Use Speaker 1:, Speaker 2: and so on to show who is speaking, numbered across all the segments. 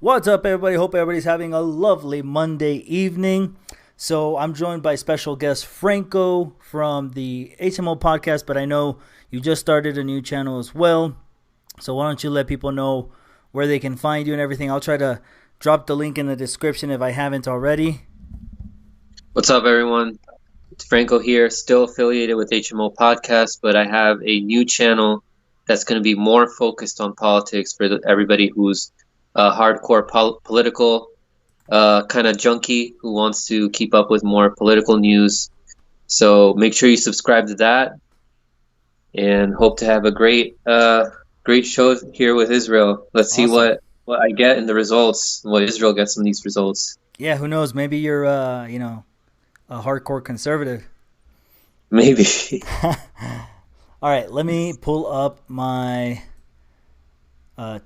Speaker 1: What's up, everybody? Hope everybody's having a lovely Monday evening. So, I'm joined by special guest Franco from the HMO podcast, but I know you just started a new channel as well. So, why don't you let people know where they can find you and everything? I'll try to drop the link in the description if I haven't already.
Speaker 2: What's up, everyone? It's Franco here, still affiliated with HMO Podcast, but I have a new channel that's going to be more focused on politics for everybody who's a hardcore political kind of junkie who wants to keep up with more political news. So make sure you subscribe to that, and hope to have a great show here with Israel. Let's see
Speaker 1: Awesome.
Speaker 2: what I get in the results, what Israel gets from these results.
Speaker 1: Yeah, who knows? Maybe you're, a hardcore conservative.
Speaker 2: Maybe.
Speaker 1: All right, let me pull up my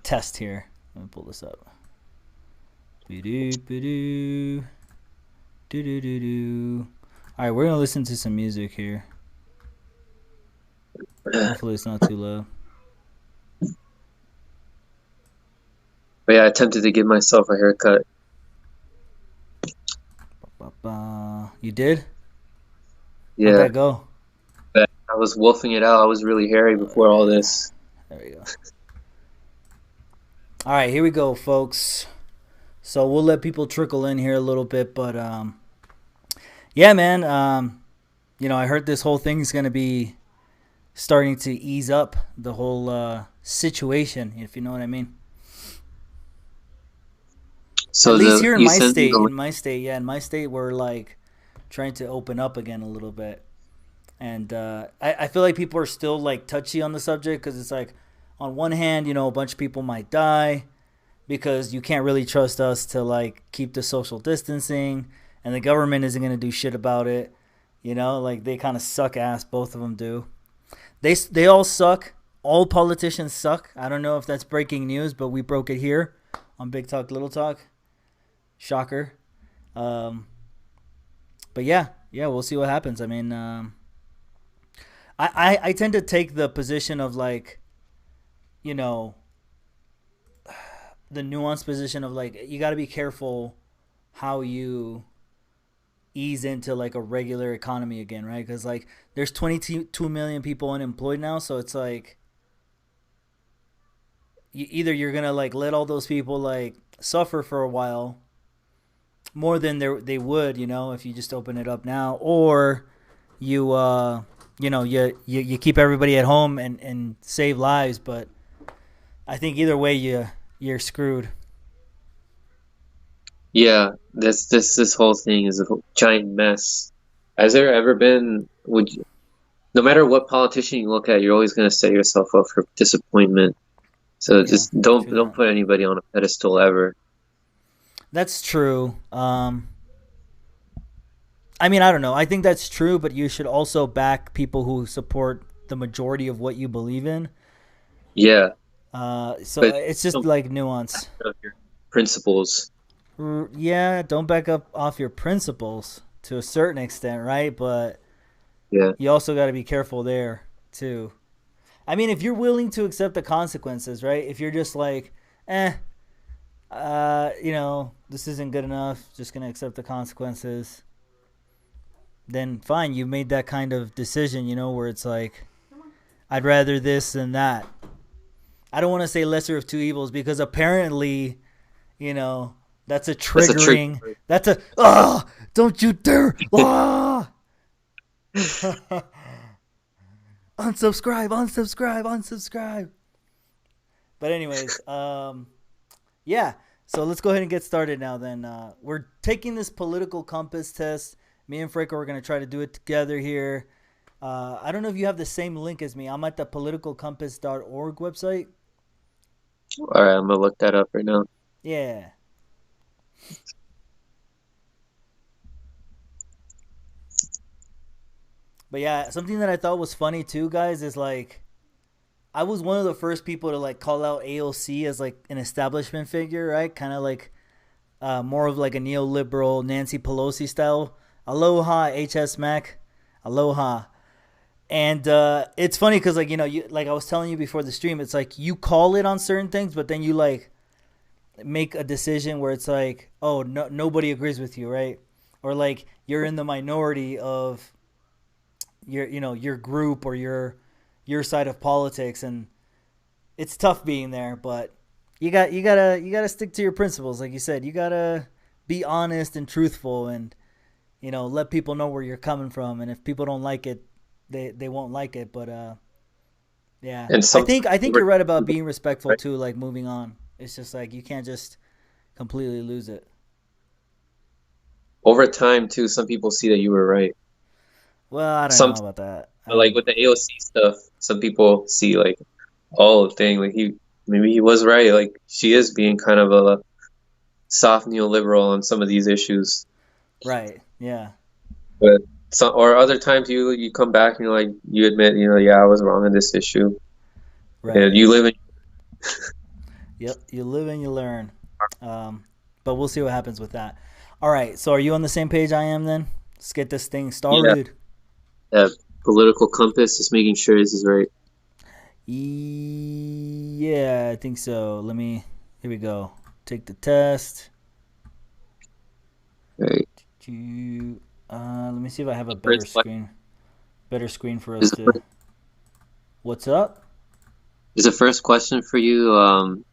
Speaker 1: test here. Let me pull this up. Ba-do. Do. All right, we're gonna listen to some music here. Hopefully, it's not too loud.
Speaker 2: But yeah, I attempted to give myself a haircut.
Speaker 1: You did? How'd
Speaker 2: Yeah,
Speaker 1: that go?
Speaker 2: but I was wolfing it out. I was really hairy before all this.
Speaker 1: There we go. All right, here we go, folks. So we'll let people trickle in here a little bit, but yeah, man. I heard this whole thing's gonna be starting to ease up the whole situation, if you know what I mean. At
Speaker 2: So
Speaker 1: least
Speaker 2: the
Speaker 1: here in
Speaker 2: you
Speaker 1: my
Speaker 2: sent me
Speaker 1: state,
Speaker 2: the link.
Speaker 1: in my state, we're like trying to open up again a little bit, and I feel like people are still like touchy on the subject because it's like, on one hand, a bunch of people might die because you can't really trust us to like keep the social distancing, and the government isn't gonna do shit about it. Like they kind of suck ass. Both of them do. They all suck. All politicians suck. I don't know if that's breaking news, but we broke it here on Big Talk Little Talk. Shocker. Um, but yeah, we'll see what happens. I mean, I tend to take the position of like, you know, the nuanced position of like you got to be careful how you ease into like a regular economy again, right? Because like there's 22 million people unemployed now, so it's like either you're gonna like let all those people like suffer for a while more than they would, if you just open it up now, or you you keep everybody at home and save lives. But I think either way you're screwed.
Speaker 2: Yeah, this whole thing is a giant mess. Has there ever been, no matter what politician you look at, you're always going to set yourself up for disappointment. So
Speaker 1: Yeah,
Speaker 2: just don't
Speaker 1: true
Speaker 2: don't
Speaker 1: that.
Speaker 2: put anybody on a pedestal ever.
Speaker 1: That's true. I mean, I don't know. I think that's true, but you should also back people who support the majority of what you believe in.
Speaker 2: Yeah,
Speaker 1: So
Speaker 2: but
Speaker 1: it's just
Speaker 2: don't
Speaker 1: like nuance.
Speaker 2: of your principles.
Speaker 1: Yeah, don't back up off your principles to a certain extent, right? But
Speaker 2: Yeah.
Speaker 1: you also got to be careful there too. I mean, if you're willing to accept the consequences, right? If you're just like, this isn't good enough, just gonna accept the consequences, then fine. You made that kind of decision, where it's like, I'd rather this than that. I don't want to say lesser of two evils because apparently, you know, that's a
Speaker 2: That's a trick.
Speaker 1: triggering. That's a don't you dare unsubscribe. But anyways, yeah. So let's go ahead and get started now. Then we're taking this political compass test. Me and Franco are gonna try to do it together here. I don't know if you have the same link as me. I'm at the politicalcompass.org website.
Speaker 2: All right, I'm gonna look that up right now.
Speaker 1: Yeah. But yeah, something that I thought was funny too, guys, is like I was one of the first people to like call out AOC as like an establishment figure, right? Kind of like more of like a neoliberal Nancy Pelosi style. Aloha, HS Mac. Aloha. And it's funny because like you like I was telling you before the stream, it's like you call it on certain things, but then you like make a decision where it's like, oh, no, nobody agrees with you, right? Or like you're in the minority of your group or your side of politics, and it's tough being there, but you gotta stick to your principles, like you said. You gotta be honest and truthful, and let people know where you're coming from. And if people don't like it, they won't like it. But yeah,
Speaker 2: And
Speaker 1: I think you're right about being respectful too. Like moving on, it's just like you can't just completely lose it.
Speaker 2: over time too, some people see that you were right.
Speaker 1: Well, I don't
Speaker 2: Some
Speaker 1: know about that.
Speaker 2: like with the AOC stuff, some people see like, oh, dang, like maybe he was right. Like she is being kind of a soft neoliberal on some of these issues.
Speaker 1: Right? Yeah.
Speaker 2: But some or other times you come back and you admit, yeah, I was wrong on this issue.
Speaker 1: Right.
Speaker 2: And you live in
Speaker 1: Yep. You live and you learn. But we'll see what happens with that. All right. So are you on the same page I am then? Let's get this thing started.
Speaker 2: that political compass, just making sure this is right.
Speaker 1: Yeah, I think so. Here we go. Take the test.
Speaker 2: Right.
Speaker 1: Let me see if I have a
Speaker 2: First
Speaker 1: better screen for
Speaker 2: Is
Speaker 1: us to. What's up?
Speaker 2: the first question for you,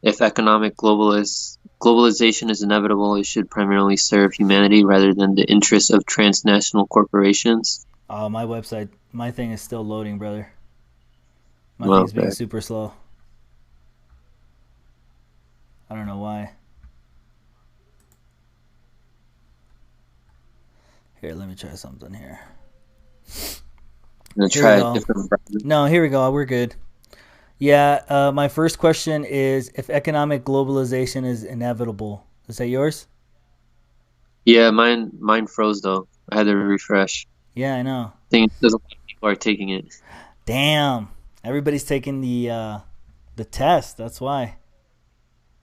Speaker 2: if economic globalization is inevitable, it should primarily serve humanity rather than the interests of transnational corporations?
Speaker 1: My thing is still loading, brother. My
Speaker 2: Well,
Speaker 1: thing's being
Speaker 2: okay.
Speaker 1: super slow. I don't know why. Here, let me try something here.
Speaker 2: I'm gonna
Speaker 1: Here
Speaker 2: try
Speaker 1: we
Speaker 2: a
Speaker 1: go.
Speaker 2: different browser.
Speaker 1: No, here we go. We're good. Yeah, my first question is if economic globalization is inevitable. Is that yours?
Speaker 2: Yeah, mine froze though. I had to refresh.
Speaker 1: Yeah, I know.
Speaker 2: I think there's a lot of people are taking it.
Speaker 1: Damn. Everybody's taking the test. That's why.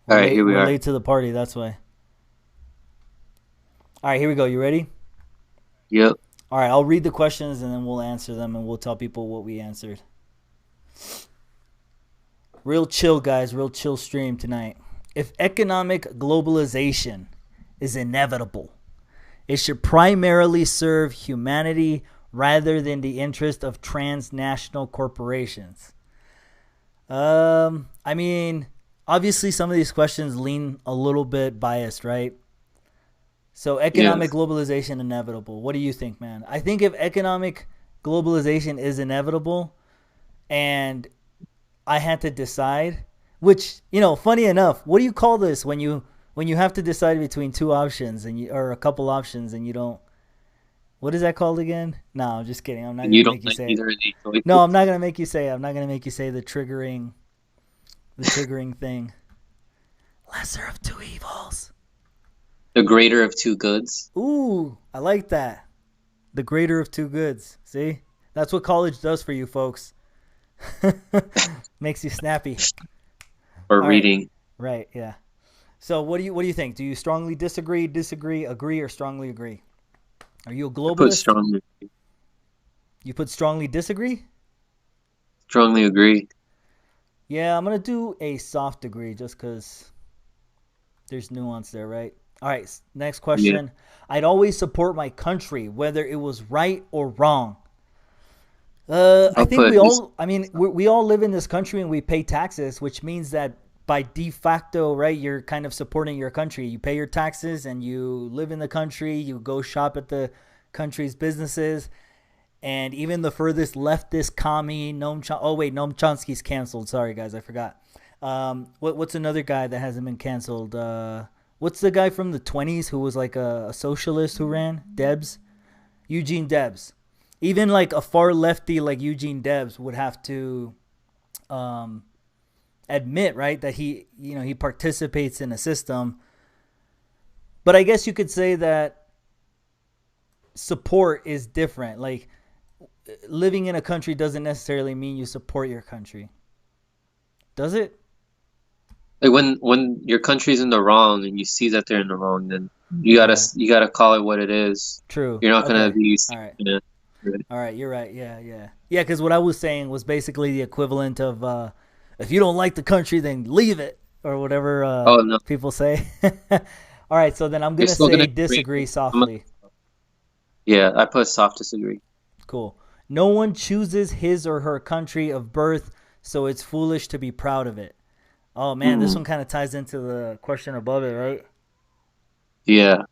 Speaker 2: All right, here we
Speaker 1: We're
Speaker 2: are.
Speaker 1: late to the party. That's why. All right, here we go. You ready?
Speaker 2: Yep.
Speaker 1: All right, I'll read the questions and then we'll answer them and we'll tell people what we answered. Real chill, guys. Real chill stream tonight. If economic globalization is inevitable, it should primarily serve humanity rather than the interest of transnational corporations. I mean, obviously some of these questions lean a little bit biased, right? So economic
Speaker 2: Yes.
Speaker 1: globalization inevitable. What do you think, man? I think if economic globalization is inevitable and I had to decide, which, funny enough, what do you call this when you have to decide between two options or a couple options and you don't, what is that called again? No, I'm just kidding. I'm not
Speaker 2: And
Speaker 1: going
Speaker 2: you
Speaker 1: to
Speaker 2: don't
Speaker 1: make you
Speaker 2: like
Speaker 1: say it.
Speaker 2: either of these choices?
Speaker 1: No, I'm not going to make you say it. I'm not going to make you say the triggering thing. Lesser of two evils.
Speaker 2: The greater of two goods.
Speaker 1: Ooh, I like that. The greater of two goods. See? That's what college does for you folks. Makes you snappy.
Speaker 2: Or
Speaker 1: All right.
Speaker 2: reading.
Speaker 1: Right, yeah. So what do you think? Do you strongly disagree, agree, or strongly agree? Are you a
Speaker 2: I put
Speaker 1: globalist? You put strongly disagree?
Speaker 2: strongly agree.
Speaker 1: Yeah, I'm going to do a soft agree just because there's nuance there, right? All right, next question. I'd always support my country, whether it was right or wrong. I
Speaker 2: I'll
Speaker 1: think
Speaker 2: put
Speaker 1: we all, I mean, we all live in this country and we pay taxes, which means that by de facto, right, you're kind of supporting your country. You pay your taxes and you live in the country. You go shop at the country's businesses. And even the furthest leftist commie, Noam Chomsky's canceled. Sorry, guys, I forgot. What's another guy that hasn't been canceled? What's the guy from the 20s who was like a socialist who ran? Debs? Eugene Debs. Even like a far lefty like Eugene Debs would have to admit, right, that he participates in a system. But I guess you could say that support is different. Like living in a country doesn't necessarily mean you support your country. Does it?
Speaker 2: Like when your country's in the wrong and you see that they're in the wrong, then you gotta call it what it is.
Speaker 1: True.
Speaker 2: You're not gonna
Speaker 1: Okay.
Speaker 2: be.
Speaker 1: All right.
Speaker 2: Yeah.
Speaker 1: All right, you're right. Yeah. Because what I was saying was basically the equivalent of if you don't like the country, then leave it. or whatever
Speaker 2: Oh no,
Speaker 1: people say. All right, so then I'm
Speaker 2: you're
Speaker 1: gonna
Speaker 2: still
Speaker 1: say
Speaker 2: gonna agree.
Speaker 1: disagree
Speaker 2: I'm a,
Speaker 1: softly.
Speaker 2: yeah, I put soft disagree.
Speaker 1: Cool. No one chooses his or her country of birth, so it's foolish to be proud of it. Oh man, this
Speaker 2: Mm,
Speaker 1: one kind of ties into the question above it, right?
Speaker 2: yeah,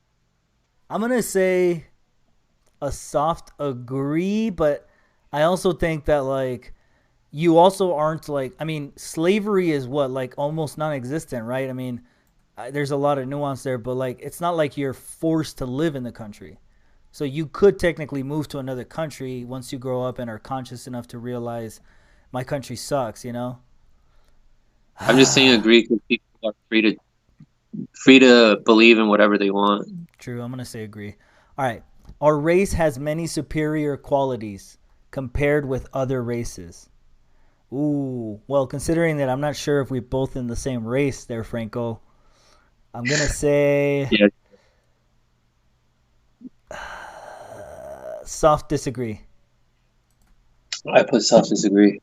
Speaker 1: I'm gonna say a soft agree, but I also think that like you also aren't like, I mean, slavery is what, like almost non-existent, right? I mean, there's a lot of nuance there, but like it's not like you're forced to live in the country. So you could technically move to another country once you grow up and are conscious enough to realize my country sucks, you know?
Speaker 2: I'm just saying agree because people are free to believe in whatever they want.
Speaker 1: True, I'm going to say agree. All right. Our race has many superior qualities compared with other races. Ooh, well, considering that I'm not sure if we're both in the same race there, Franco, I'm going to say
Speaker 2: Yeah,
Speaker 1: soft disagree.
Speaker 2: I put soft disagree.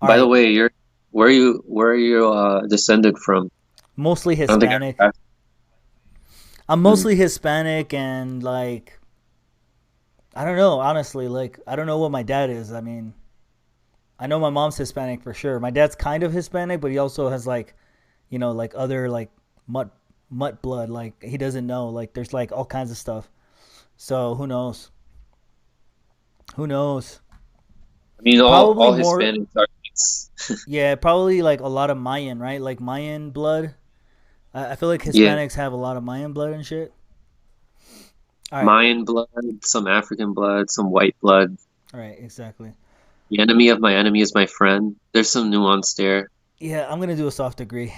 Speaker 1: All
Speaker 2: By the
Speaker 1: right.
Speaker 2: way, where are you descended from?
Speaker 1: Mostly
Speaker 2: I don't think I
Speaker 1: Hispanic.
Speaker 2: asked.
Speaker 1: I'm
Speaker 2: Mm,
Speaker 1: mostly Hispanic and like I don't know, honestly, like I don't know what my dad is. I mean, I know my mom's Hispanic for sure. My dad's kind of Hispanic, but he also has like, like other like mutt mutt blood. Like he doesn't know. Like there's like all kinds of stuff. So who knows? Who knows?
Speaker 2: I mean,
Speaker 1: Probably
Speaker 2: all
Speaker 1: more.
Speaker 2: Hispanics are mixed.
Speaker 1: Yeah, probably like a lot of Mayan, right? Like Mayan blood. I feel like
Speaker 2: Yeah,
Speaker 1: Hispanics have a lot of Mayan blood and shit. All right,
Speaker 2: Mayan blood, some African blood, some white blood.
Speaker 1: all right, exactly.
Speaker 2: The enemy of my enemy is my friend. There's some nuance there.
Speaker 1: Yeah, I'm gonna do a soft degree,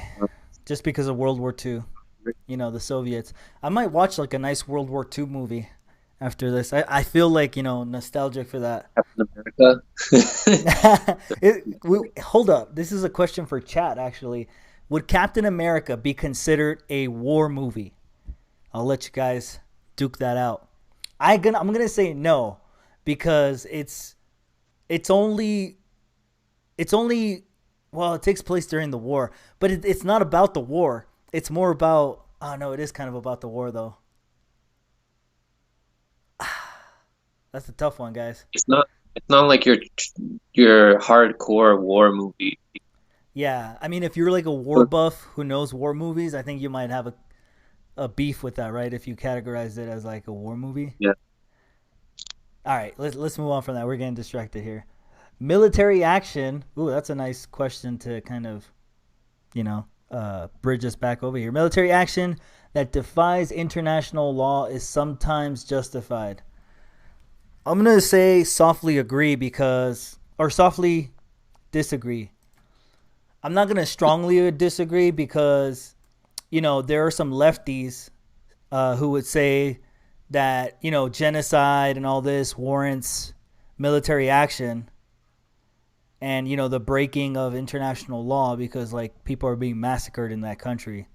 Speaker 1: just because of World War II. The Soviets. I might watch like a nice World War II movie after this. I feel like nostalgic for that.
Speaker 2: Captain America.
Speaker 1: Hold up. This is a question for chat, actually. Would Captain America be considered a war movie? I'll let you guys duke that out. I'm gonna say no because it's only it's only well, it takes place during the war, but it's not about the war. It's more about oh no, it is kind of about the war though. That's a tough one, guys.
Speaker 2: It's not. It's not like your hardcore war movie.
Speaker 1: Yeah, I mean, if you're like a war buff who knows war movies, I think you might have a beef with that, right? If you categorize it as like a war movie.
Speaker 2: Yeah.
Speaker 1: All right, let's move on from that. We're getting distracted here. Military action. Ooh, that's a nice question to kind of, bridge us back over here. Military action that defies international law is sometimes justified. I'm gonna say softly agree or softly disagree. I'm not gonna strongly disagree because, there are some lefties who would say that genocide and all this warrants military action and the breaking of international law because like people are being massacred in that country.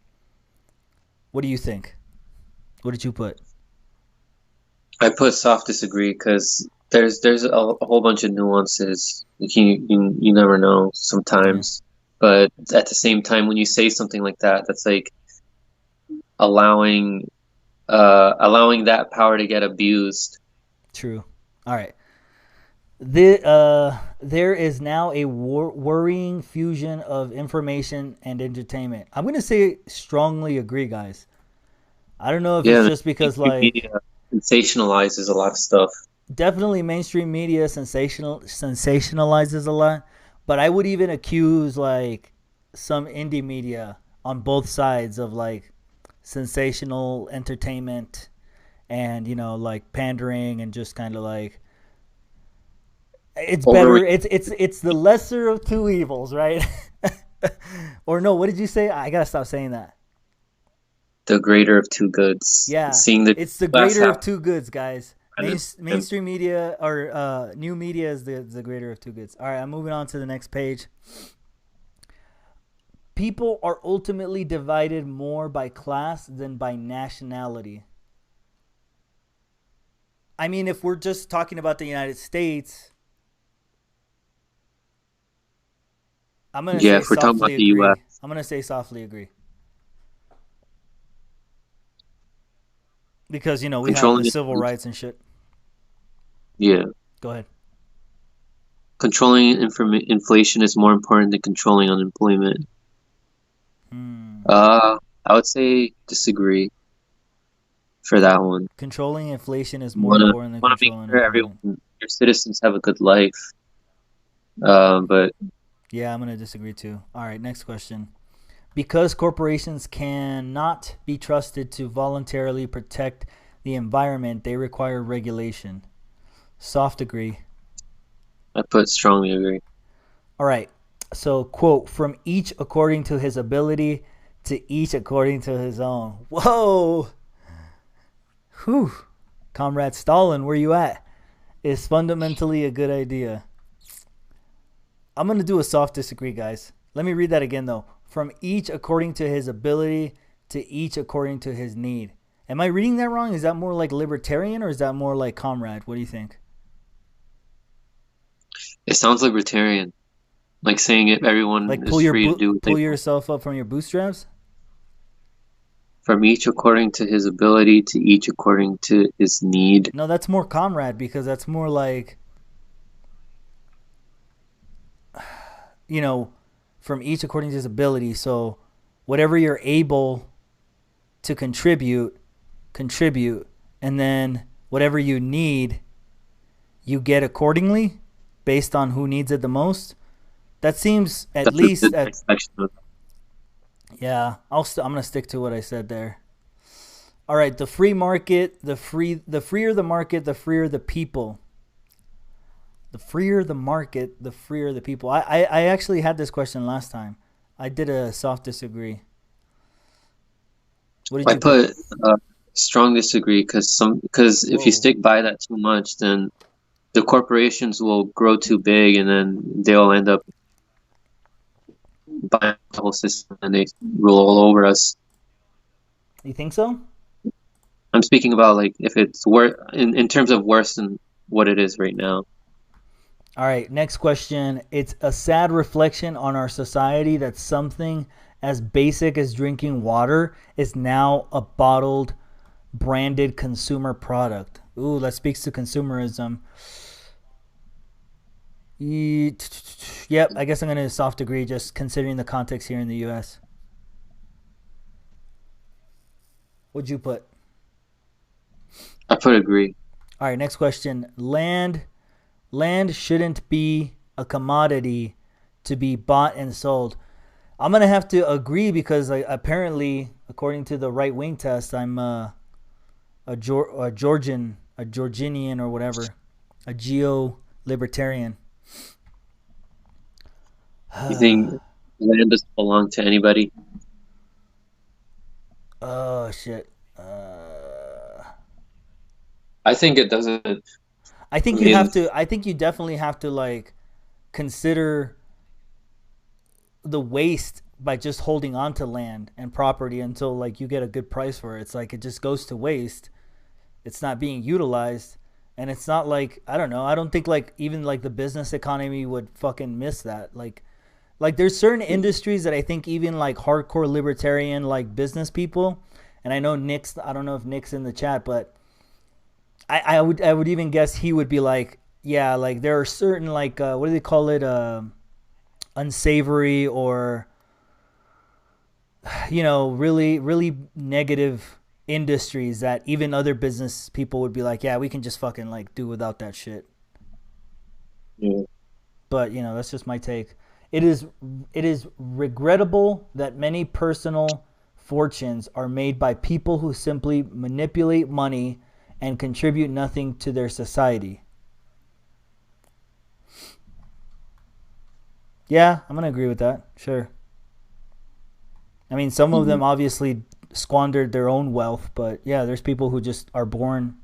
Speaker 1: What do you think? What did you put?
Speaker 2: I put soft disagree because there's a whole bunch of nuances. You never know
Speaker 1: Yeah,
Speaker 2: sometimes, but at the same time, when you say something like that, that's like allowing allowing that power to get abused.
Speaker 1: true. All right. There is now a worrying fusion of information and entertainment. I'm going to say strongly agree, guys. I don't know if it's
Speaker 2: Yeah,
Speaker 1: just
Speaker 2: the
Speaker 1: because, like,
Speaker 2: media sensationalizes a lot of stuff.
Speaker 1: definitely mainstream media sensationalizes a lot, but I would even accuse, like, some indie media on both sides of, like, sensational entertainment and, like, pandering and just kind of, like, it's
Speaker 2: Over
Speaker 1: better. It's the lesser of two evils, right? Or no, what did you say? I gotta stop saying that.
Speaker 2: the greater of two goods.
Speaker 1: Yeah,
Speaker 2: Seeing the
Speaker 1: it's the
Speaker 2: glass
Speaker 1: greater of
Speaker 2: half
Speaker 1: two goods, guys.
Speaker 2: and
Speaker 1: Mainstream media or new media is the greater of two goods. All right, I'm moving on to the next page. People are ultimately divided more by class than by nationality. I mean, if we're just talking about the United States, I'm gonna
Speaker 2: Yeah,
Speaker 1: say
Speaker 2: if we're talking about
Speaker 1: softly
Speaker 2: the U.S.,
Speaker 1: agree. I'm gonna say softly agree because we have the
Speaker 2: controlling
Speaker 1: civil rights and shit.
Speaker 2: yeah,
Speaker 1: Go ahead.
Speaker 2: controlling inflation is more important than controlling unemployment.
Speaker 1: Hmm.
Speaker 2: I would say disagree for that one.
Speaker 1: Controlling inflation is
Speaker 2: You
Speaker 1: more
Speaker 2: wanna
Speaker 1: important than
Speaker 2: wanna make
Speaker 1: controlling
Speaker 2: sure
Speaker 1: employment.
Speaker 2: everyone, your citizens have a good life. But
Speaker 1: Yeah, I'm gonna disagree too. All right, next question. Because corporations cannot be trusted to voluntarily protect the environment, they require regulation. Soft agree.
Speaker 2: I put strongly agree.
Speaker 1: All right. So, quote, from each according to his ability, to each according to his own. Whoa. Whew. Comrade Stalin, where you at? Is fundamentally a good idea. I'm going to do a soft disagree, guys. Let me read that again, though. From each according to his ability, to each according to his need. Am I reading that wrong? Is that more like libertarian or is that more like comrade? What do you think?
Speaker 2: It sounds libertarian, like saying it. Everyone
Speaker 1: Like
Speaker 2: is free to do what they
Speaker 1: pull
Speaker 2: want.
Speaker 1: yourself up from your bootstraps?
Speaker 2: From each according to his ability, to each according to his need.
Speaker 1: No, that's more comrade because that's more like, you know, from each according to his ability. So whatever you're able to contribute, and then whatever you need, you get accordingly based on who needs it the most. That seems at
Speaker 2: That's a
Speaker 1: least
Speaker 2: good
Speaker 1: at
Speaker 2: next section.
Speaker 1: yeah. I'm gonna stick to what I said there. All right, the free market, the freer the market, the freer the people. The freer the market, the freer the people. I actually had this question last time. I did a soft disagree. What did
Speaker 2: I
Speaker 1: you put?
Speaker 2: put strong disagree because if you
Speaker 1: Whoa.
Speaker 2: stick by that too much, then the corporations will grow too big, and then they'll end up buying the whole system, and they rule all over us.
Speaker 1: You think so?
Speaker 2: I'm speaking about like if it's worse in terms of worse than what it is right now.
Speaker 1: All right, next question. It's a sad reflection on our society that something as basic as drinking water is now a bottled, branded consumer product. Ooh, that speaks to consumerism. Yep, I guess I'm going to soft agree just considering the context here in the US. What'd you put?
Speaker 2: I put agree.
Speaker 1: All right, next question. Land shouldn't be a commodity to be bought and sold. I'm gonna have to agree because apparently, according to the right wing test, I'm a Georginian or whatever, a geo libertarian.
Speaker 2: You think land doesn't belong to anybody?
Speaker 1: Oh shit.
Speaker 2: I think it doesn't. I
Speaker 1: I think you
Speaker 2: mean,
Speaker 1: have to. I think you definitely have to like consider the waste by just holding on to land and property until like you get a good price for it. It's like it just goes to waste. It's not being utilized, and it's not like I don't know. I don't think like even like the business economy would fucking miss that. Like there's certain industries that I think even like hardcore libertarian like business people, and I know Nick's. I don't know if Nick's in the chat, but I would even guess he would be like, yeah, like there are certain like what do they call it, unsavory or really really negative industries that even other business people would be like, yeah, we can just fucking like do without that shit.
Speaker 2: yeah.
Speaker 1: But that's just my take. It is regrettable that many personal fortunes are made by people who simply manipulate money and contribute nothing to their society. Yeah, I'm gonna agree with that. Sure. I mean, some of
Speaker 2: Mhm.
Speaker 1: them obviously squandered their own wealth, but yeah, there's people who just are born.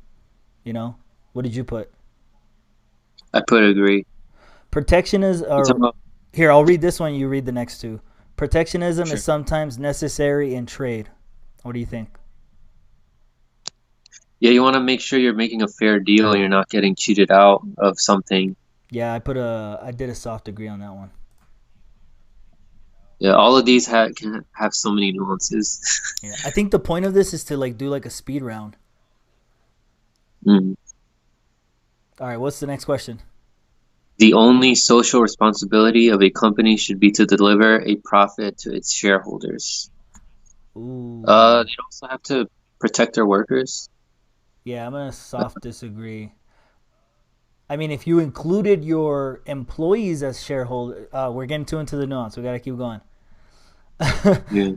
Speaker 1: What did you put?
Speaker 2: I put agree.
Speaker 1: Protectionism,
Speaker 2: You talking
Speaker 1: or
Speaker 2: about
Speaker 1: here, I'll read this one. You read the next two. Protectionism is
Speaker 2: sure.
Speaker 1: sometimes necessary in trade. What do you think?
Speaker 2: Yeah, you want to make sure you're making a fair deal and you're not getting cheated out of something.
Speaker 1: Yeah, I did a soft agree on that one.
Speaker 2: Yeah, all of these can have so many nuances.
Speaker 1: Yeah, I think the point of this is to like do like a speed round.
Speaker 2: Mm.
Speaker 1: All right, what's the next question?
Speaker 2: The only social responsibility of a company should be to deliver a profit to its shareholders.
Speaker 1: Ooh,
Speaker 2: They'd also have to protect their workers.
Speaker 1: yeah, I'm gonna soft disagree. I mean, if you included your employees as shareholders, we're getting too into the nuance. We gotta keep going.
Speaker 2: Yeah.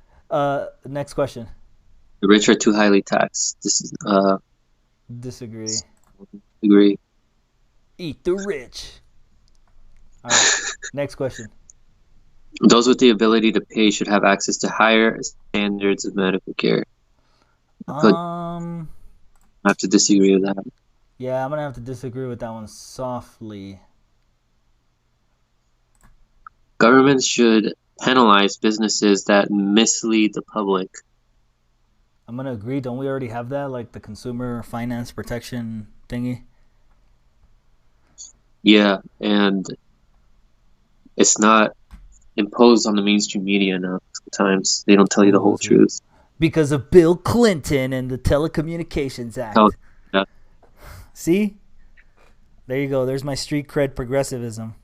Speaker 1: Next question.
Speaker 2: The rich are too highly taxed. This is
Speaker 1: Disagree.
Speaker 2: agree.
Speaker 1: Eat the rich. All right. Next question.
Speaker 2: Those with the ability to pay should have access to higher standards of medical care. Could
Speaker 1: Um.
Speaker 2: have to disagree with that.
Speaker 1: Yeah, I'm gonna have to disagree with that one softly.
Speaker 2: Governments should penalize businesses that mislead the public.
Speaker 1: I'm gonna agree. Don't we already have that, like the consumer finance protection thingy?
Speaker 2: Yeah, and it's not imposed on the mainstream media enough. Sometimes they don't tell you the
Speaker 1: Oh,
Speaker 2: whole
Speaker 1: is it?
Speaker 2: truth.
Speaker 1: Because of Bill Clinton and the Telecommunications
Speaker 2: Tell,
Speaker 1: Act.
Speaker 2: yeah,
Speaker 1: See? There you go. There's my street cred progressivism.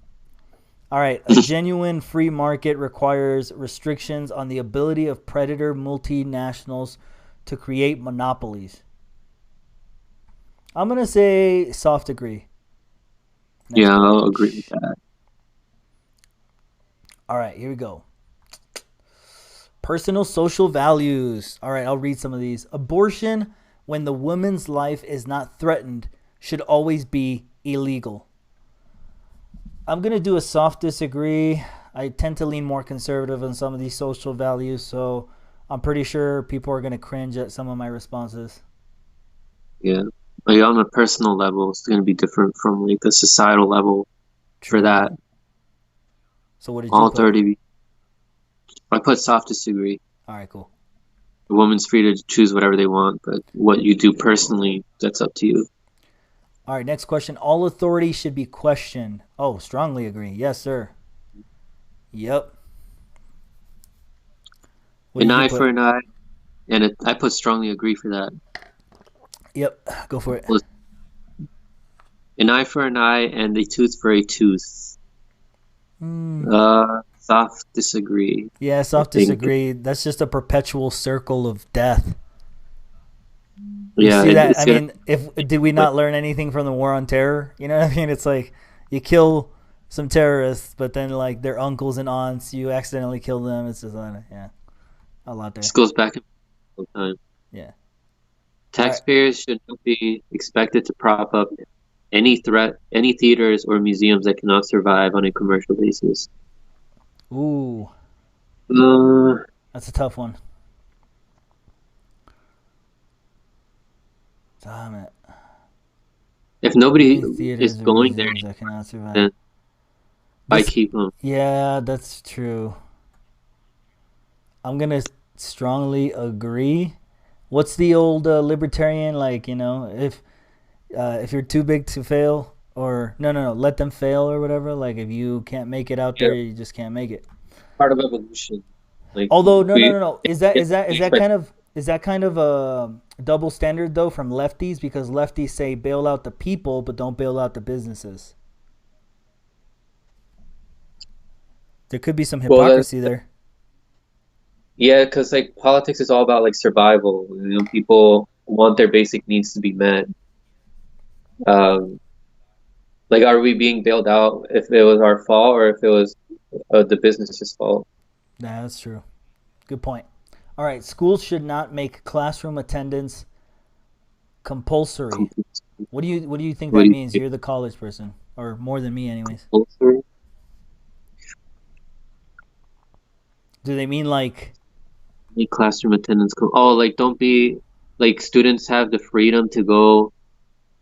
Speaker 1: All right. A genuine free market requires restrictions on the ability of predator multinationals to create monopolies. I'm going to say soft agree. Next
Speaker 2: yeah,
Speaker 1: part.
Speaker 2: I'll agree with that.
Speaker 1: All right. Here we go. Personal social values. All right. I'll read some of these. Abortion, when the woman's life is not threatened, should always be illegal. I'm going to do a soft disagree. I tend to lean more conservative on some of these social values, so I'm pretty sure people are going to cringe at some of my responses.
Speaker 2: Yeah, like on a personal level, it's going to be different from like a societal level. For
Speaker 1: True.
Speaker 2: that,
Speaker 1: So what did you
Speaker 2: all
Speaker 1: put?
Speaker 2: 30. I put soft disagree.
Speaker 1: All right, cool.
Speaker 2: The woman's free to choose whatever they want, but what you do personally, that's up to you.
Speaker 1: All right, next question. All authority should be questioned. Oh, strongly agree. Yes, sir. Yep. What
Speaker 2: An
Speaker 1: did you
Speaker 2: eye for
Speaker 1: put?
Speaker 2: an eye, and I put strongly agree for that.
Speaker 1: Yep, go for it.
Speaker 2: An eye for an eye and a tooth for a tooth.
Speaker 1: Mm.
Speaker 2: Soft disagree.
Speaker 1: Yeah, soft disagree. That's just a perpetual circle of death. You
Speaker 2: Yeah,
Speaker 1: see that?
Speaker 2: it's
Speaker 1: I
Speaker 2: gonna.
Speaker 1: mean, if did we not learn anything from the war on terror? You know what I mean? It's like you kill some terrorists, but then like their uncles and aunts, you accidentally kill them. It's just yeah, a lot there.
Speaker 2: This goes back all the time.
Speaker 1: Yeah. All right.
Speaker 2: Taxpayers should not be expected to prop up any theaters or museums that cannot survive on a commercial basis.
Speaker 1: Ooh,
Speaker 2: Uh,
Speaker 1: that's a tough one. Damn it.
Speaker 2: if nobody
Speaker 1: Any
Speaker 2: is
Speaker 1: theaters or
Speaker 2: going there,
Speaker 1: museums that cannot survive.
Speaker 2: then I
Speaker 1: This,
Speaker 2: keep them.
Speaker 1: yeah, that's true. I'm gonna strongly agree. What's the old libertarian like? You know, if you're too big to fail, or no, let them fail or whatever. Like if you can't make it out
Speaker 2: Yeah,
Speaker 1: there, you just can't make it.
Speaker 2: part of evolution. Like
Speaker 1: Although no, no,
Speaker 2: we,
Speaker 1: no, no. Is that kind of a double standard though from lefties, because lefties say bail out the people but don't bail out the businesses. There could be some
Speaker 2: well,
Speaker 1: hypocrisy there.
Speaker 2: yeah, because like politics is all about like survival. You know, people want their basic needs to be met. Um, like, are we being bailed out if it was our fault or if it was the business's fault?
Speaker 1: Yeah, that's true. Good point. All right, schools should not make classroom attendance compulsory. What do you think
Speaker 2: What
Speaker 1: that
Speaker 2: do you
Speaker 1: means?
Speaker 2: think?
Speaker 1: You're the college person, or more than me, anyways.
Speaker 2: Compulsory?
Speaker 1: Do they mean like?
Speaker 2: Any classroom attendance? Oh, like don't be like students have the freedom to go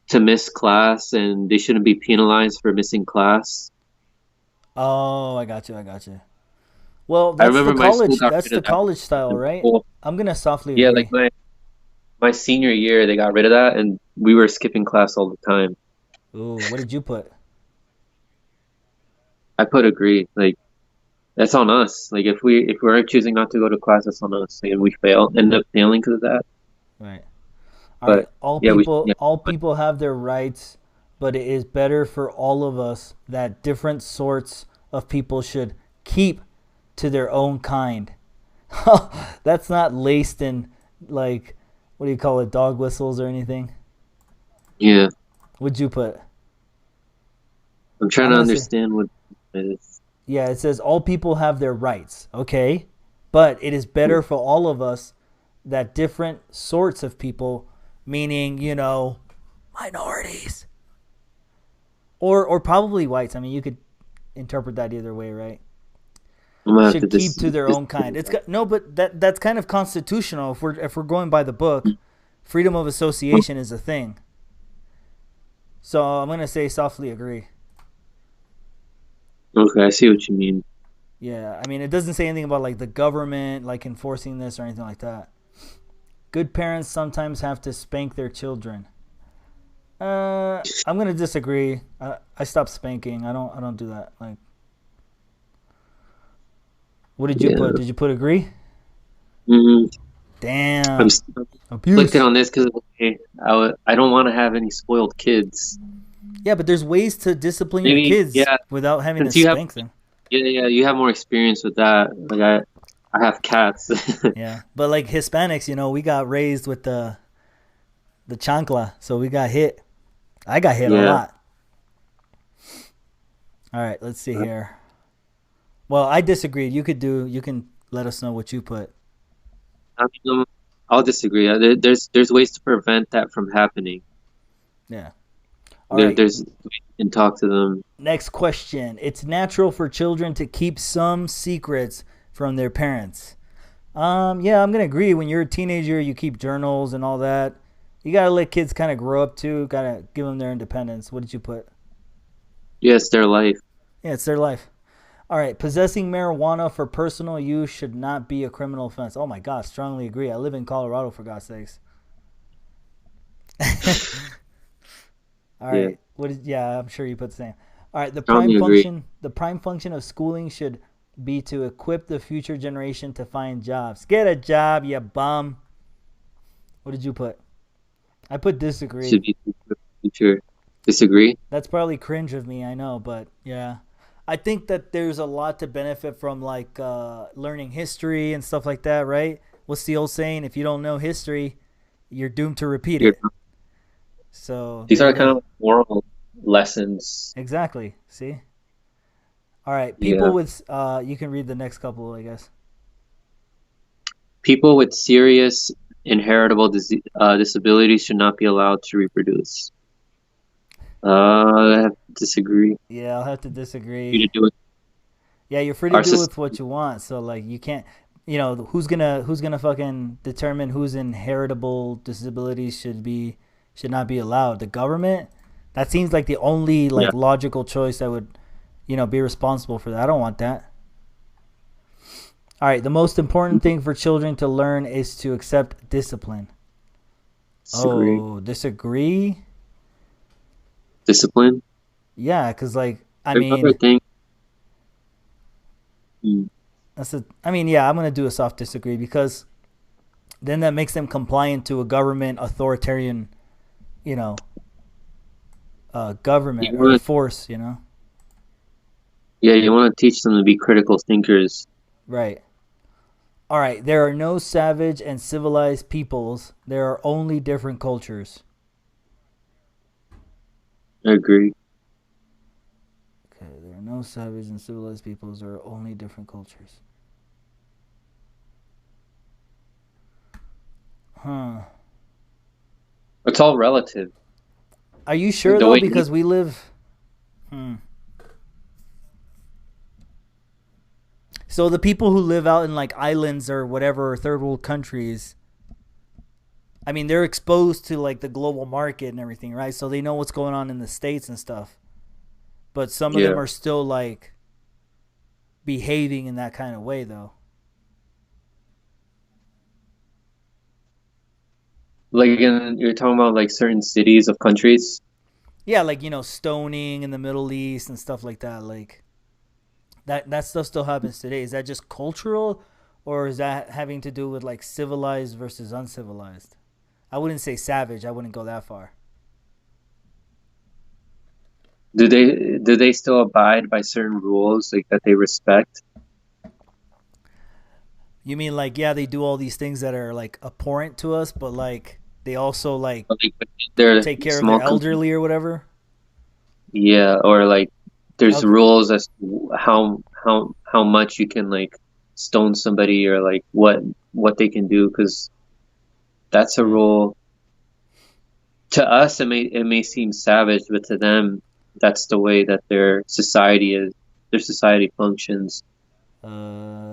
Speaker 2: to miss class and they shouldn't be penalized for missing class.
Speaker 1: Oh, I got you. I got you. Well,
Speaker 2: I remember my school got
Speaker 1: That's
Speaker 2: rid
Speaker 1: the
Speaker 2: of that.
Speaker 1: college style, right?
Speaker 2: Well,
Speaker 1: I'm gonna softly
Speaker 2: yeah, like
Speaker 1: agree.
Speaker 2: my senior year, they got rid of that, and we were skipping class all the time.
Speaker 1: Ooh, what did you put?
Speaker 2: I put agree. Like That's on us. Like if we're choosing not to go to class, that's on us. Like, and we end up failing because of that.
Speaker 1: Right. All right.
Speaker 2: But yeah, we yeah.
Speaker 1: All people have their rights, but it is better for all of us that different sorts of people should keep to their own kind. That's not laced in like what do you call it, dog whistles or anything.
Speaker 2: Yeah.
Speaker 1: What'd you put?
Speaker 2: I'm trying
Speaker 1: I'm
Speaker 2: to
Speaker 1: gonna say
Speaker 2: understand what it is.
Speaker 1: yeah. It says all people have their rights. Okay, but it is better for all of us that different sorts of people, meaning minorities or probably whites. I mean, you could interpret that either way, right?
Speaker 2: I'm gonna have to
Speaker 1: Should keep to their own kind. It's got, no, but that's kind of constitutional. If we're going by the book, freedom of association is a thing. So I'm gonna say softly agree.
Speaker 2: Okay, I see what you mean.
Speaker 1: Yeah, I mean it doesn't say anything about like the government like enforcing this or anything like that. Good parents sometimes have to spank their children. I'm gonna disagree. I stopped spanking. I don't do that. Like, what did you
Speaker 2: Yeah.
Speaker 1: put? Did you put agree?
Speaker 2: hmm I'm
Speaker 1: Damn,
Speaker 2: conflicted
Speaker 1: abuse.
Speaker 2: on this because I don't want to have any spoiled kids.
Speaker 1: Yeah, but there's ways to discipline your
Speaker 2: Maybe
Speaker 1: kids
Speaker 2: yeah,
Speaker 1: without having to
Speaker 2: since you have
Speaker 1: spank them.
Speaker 2: you have more experience with that. Like I have cats.
Speaker 1: Yeah, but like Hispanics, we got raised with the chancla, so we got hit. I got hit a
Speaker 2: Yeah.
Speaker 1: lot. All right, let's see here. Well, I disagreed. You can let us know what you put.
Speaker 2: I mean, I'll disagree. There's ways to prevent that from happening.
Speaker 1: Yeah. All right.
Speaker 2: There's ways you can talk to them.
Speaker 1: Next question. It's natural for children to keep some secrets from their parents. Yeah, I'm gonna agree. When you're a teenager, you keep journals and all that. You gotta let kids kind of grow up too. Gotta give them their independence. What did you put?
Speaker 2: Yes, their life.
Speaker 1: Yeah, it's their life. All right. Possessing marijuana for personal use should not be a criminal offense. Oh my God, strongly agree. I live in Colorado, for God's sakes. All
Speaker 2: Yeah,
Speaker 1: right. Yeah, I'm sure you put the same. All right,
Speaker 2: strongly agree.
Speaker 1: the prime function of schooling should be to equip the future generation to find jobs. Get a job, you bum. What did you put? I put disagree.
Speaker 2: Should be future. Disagree.
Speaker 1: That's probably cringe of me, I know, but yeah. I think that there's a lot to benefit from like learning history and stuff like that, right? What's the old saying? If you don't know history, you're doomed to repeat
Speaker 2: You're,
Speaker 1: it. So
Speaker 2: these
Speaker 1: there you
Speaker 2: are kind
Speaker 1: go.
Speaker 2: of moral lessons.
Speaker 1: Exactly. See? All right, people
Speaker 2: Yeah.
Speaker 1: with you can read the next couple, I guess.
Speaker 2: People with serious inheritable disabilities should not be allowed to reproduce. I have to disagree.
Speaker 1: Yeah, I'll have to
Speaker 2: You
Speaker 1: disagree.
Speaker 2: to do it.
Speaker 1: Yeah, you're free to
Speaker 2: Our
Speaker 1: do
Speaker 2: system.
Speaker 1: with what you want. So like you can't, who's gonna fucking determine whose inheritable disabilities should not be allowed? The government? That seems like the only
Speaker 2: Yeah.
Speaker 1: like logical choice that would, be responsible for that. I don't want that. All right, the most important thing for children to learn is to accept discipline.
Speaker 2: Disagree.
Speaker 1: Oh, disagree?
Speaker 2: Discipline.
Speaker 1: Yeah, cuz like I
Speaker 2: There's other
Speaker 1: mean,
Speaker 2: things. Mm,
Speaker 1: yeah, I'm going to do a soft disagree because then that makes them compliant to a government authoritarian, you know, government
Speaker 2: You
Speaker 1: or
Speaker 2: want
Speaker 1: force.
Speaker 2: yeah, you want to teach them to be critical thinkers.
Speaker 1: Right. All right, there are no savage and civilized peoples. There are only different cultures.
Speaker 2: I agree.
Speaker 1: Okay, there are no savage and civilized peoples. There are only different cultures. Huh.
Speaker 2: It's all relative.
Speaker 1: Are you
Speaker 2: Like
Speaker 1: sure
Speaker 2: the
Speaker 1: though?
Speaker 2: way
Speaker 1: Because we live. Hmm. So the people who live out in like islands or whatever third world countries, I mean, they're exposed to like the global market and everything, right? So they know what's going on in the states and stuff. But some of them
Speaker 2: yeah,
Speaker 1: are still like behaving in that kind of way, though.
Speaker 2: you're talking about like certain cities of countries.
Speaker 1: Yeah, like stoning in the Middle East and stuff like that. Like That stuff still happens today. Is that just cultural, or is that having to do with like civilized versus uncivilized? I wouldn't say savage. I wouldn't go that far.
Speaker 2: Do they still abide by certain rules like that they respect?
Speaker 1: You mean like, yeah, they do all these things that are like abhorrent to us, but like they also like
Speaker 2: Like they're
Speaker 1: take care of
Speaker 2: small
Speaker 1: their elderly or whatever?
Speaker 2: yeah, or like there's
Speaker 1: Okay.
Speaker 2: rules as to how much you can like stone somebody or like what they can do because that's a
Speaker 1: Right.
Speaker 2: rule. To us it may seem savage, but to them that's the way that their society functions.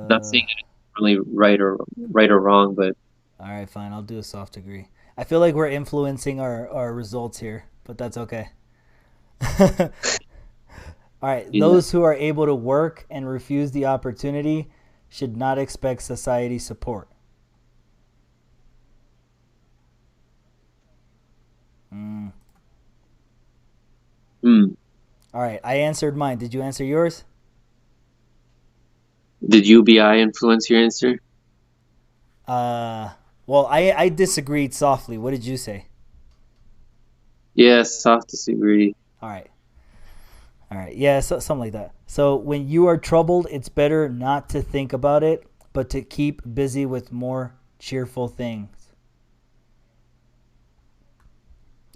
Speaker 2: Not
Speaker 1: Uh,
Speaker 2: saying it's really right or wrong, but
Speaker 1: all right, fine. I'll do a soft degree. I feel like we're influencing our results here, but that's okay. All right.
Speaker 2: yeah,
Speaker 1: Those who are able to work and refuse the opportunity should not expect society support. Mm.
Speaker 2: hmm.
Speaker 1: All right. I answered mine. Did you answer yours?
Speaker 2: Did UBI influence your answer?
Speaker 1: Uh, well, I disagreed softly. What did you say?
Speaker 2: Yes, soft disagree.
Speaker 1: All right. All right. Yeah, something like that. So when you are troubled, it's better not to think about it, but to keep busy with more cheerful things.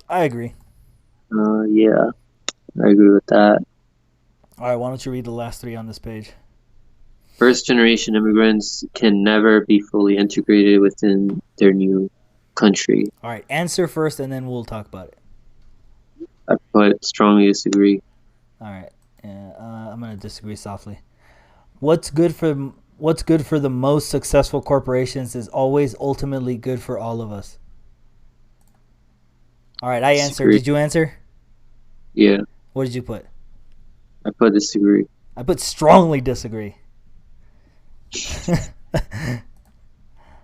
Speaker 1: I agree.
Speaker 2: Yeah, I agree with that.
Speaker 1: All right. Why don't you read the last three on this page?
Speaker 2: First generation immigrants can never be fully integrated within their new country.
Speaker 1: All right. Answer first, and then we'll talk about it.
Speaker 2: I put strongly disagree.
Speaker 1: All right. Yeah, I'm gonna disagree softly. What's good for what's good for the most successful corporations is always ultimately good for all of us. All right. I answered.
Speaker 2: Disagree.
Speaker 1: Did you answer?
Speaker 2: Yeah,
Speaker 1: What did you put?
Speaker 2: I put disagree.
Speaker 1: I put strongly disagree.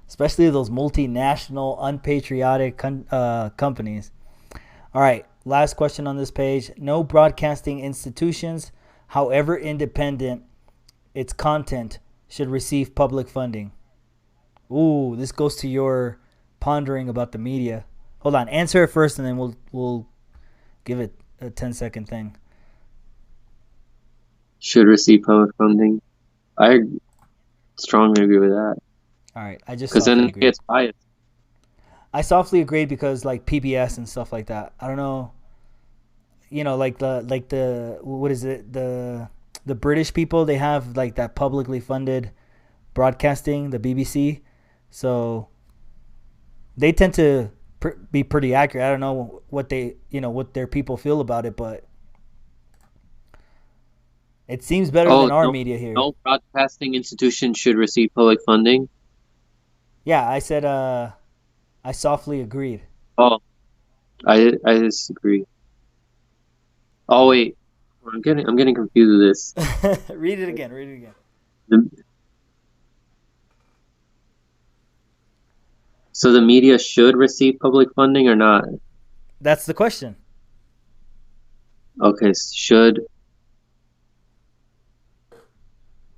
Speaker 1: Especially those multinational, unpatriotic companies. All right, last question on this page. No broadcasting institutions, however independent its content, should receive public funding. Ooh, this goes to your pondering about the media. Hold on, answer it first, and then we'll give it a 10-second thing.
Speaker 2: Should receive public funding. I strongly agree with that
Speaker 1: All right, I just
Speaker 2: because then
Speaker 1: softly
Speaker 2: it
Speaker 1: agreed.
Speaker 2: gets biased.
Speaker 1: I softly agreed because like PBS and stuff like that. I don't know, like the what is it, the British people, they have like that publicly funded broadcasting, the BBC, so they tend to be pretty accurate. I don't know what what their people feel about it, but it seems better than
Speaker 2: Oh,
Speaker 1: our
Speaker 2: no,
Speaker 1: media here.
Speaker 2: no broadcasting institution should receive public funding.
Speaker 1: Yeah, I said I softly agreed.
Speaker 2: Oh, I disagree.
Speaker 1: All
Speaker 2: Oh
Speaker 1: right.
Speaker 2: wait, I'm getting confused with this.
Speaker 1: Read it again, read it again.
Speaker 2: The, so the media should receive public funding or not?
Speaker 1: That's the question.
Speaker 2: Okay, should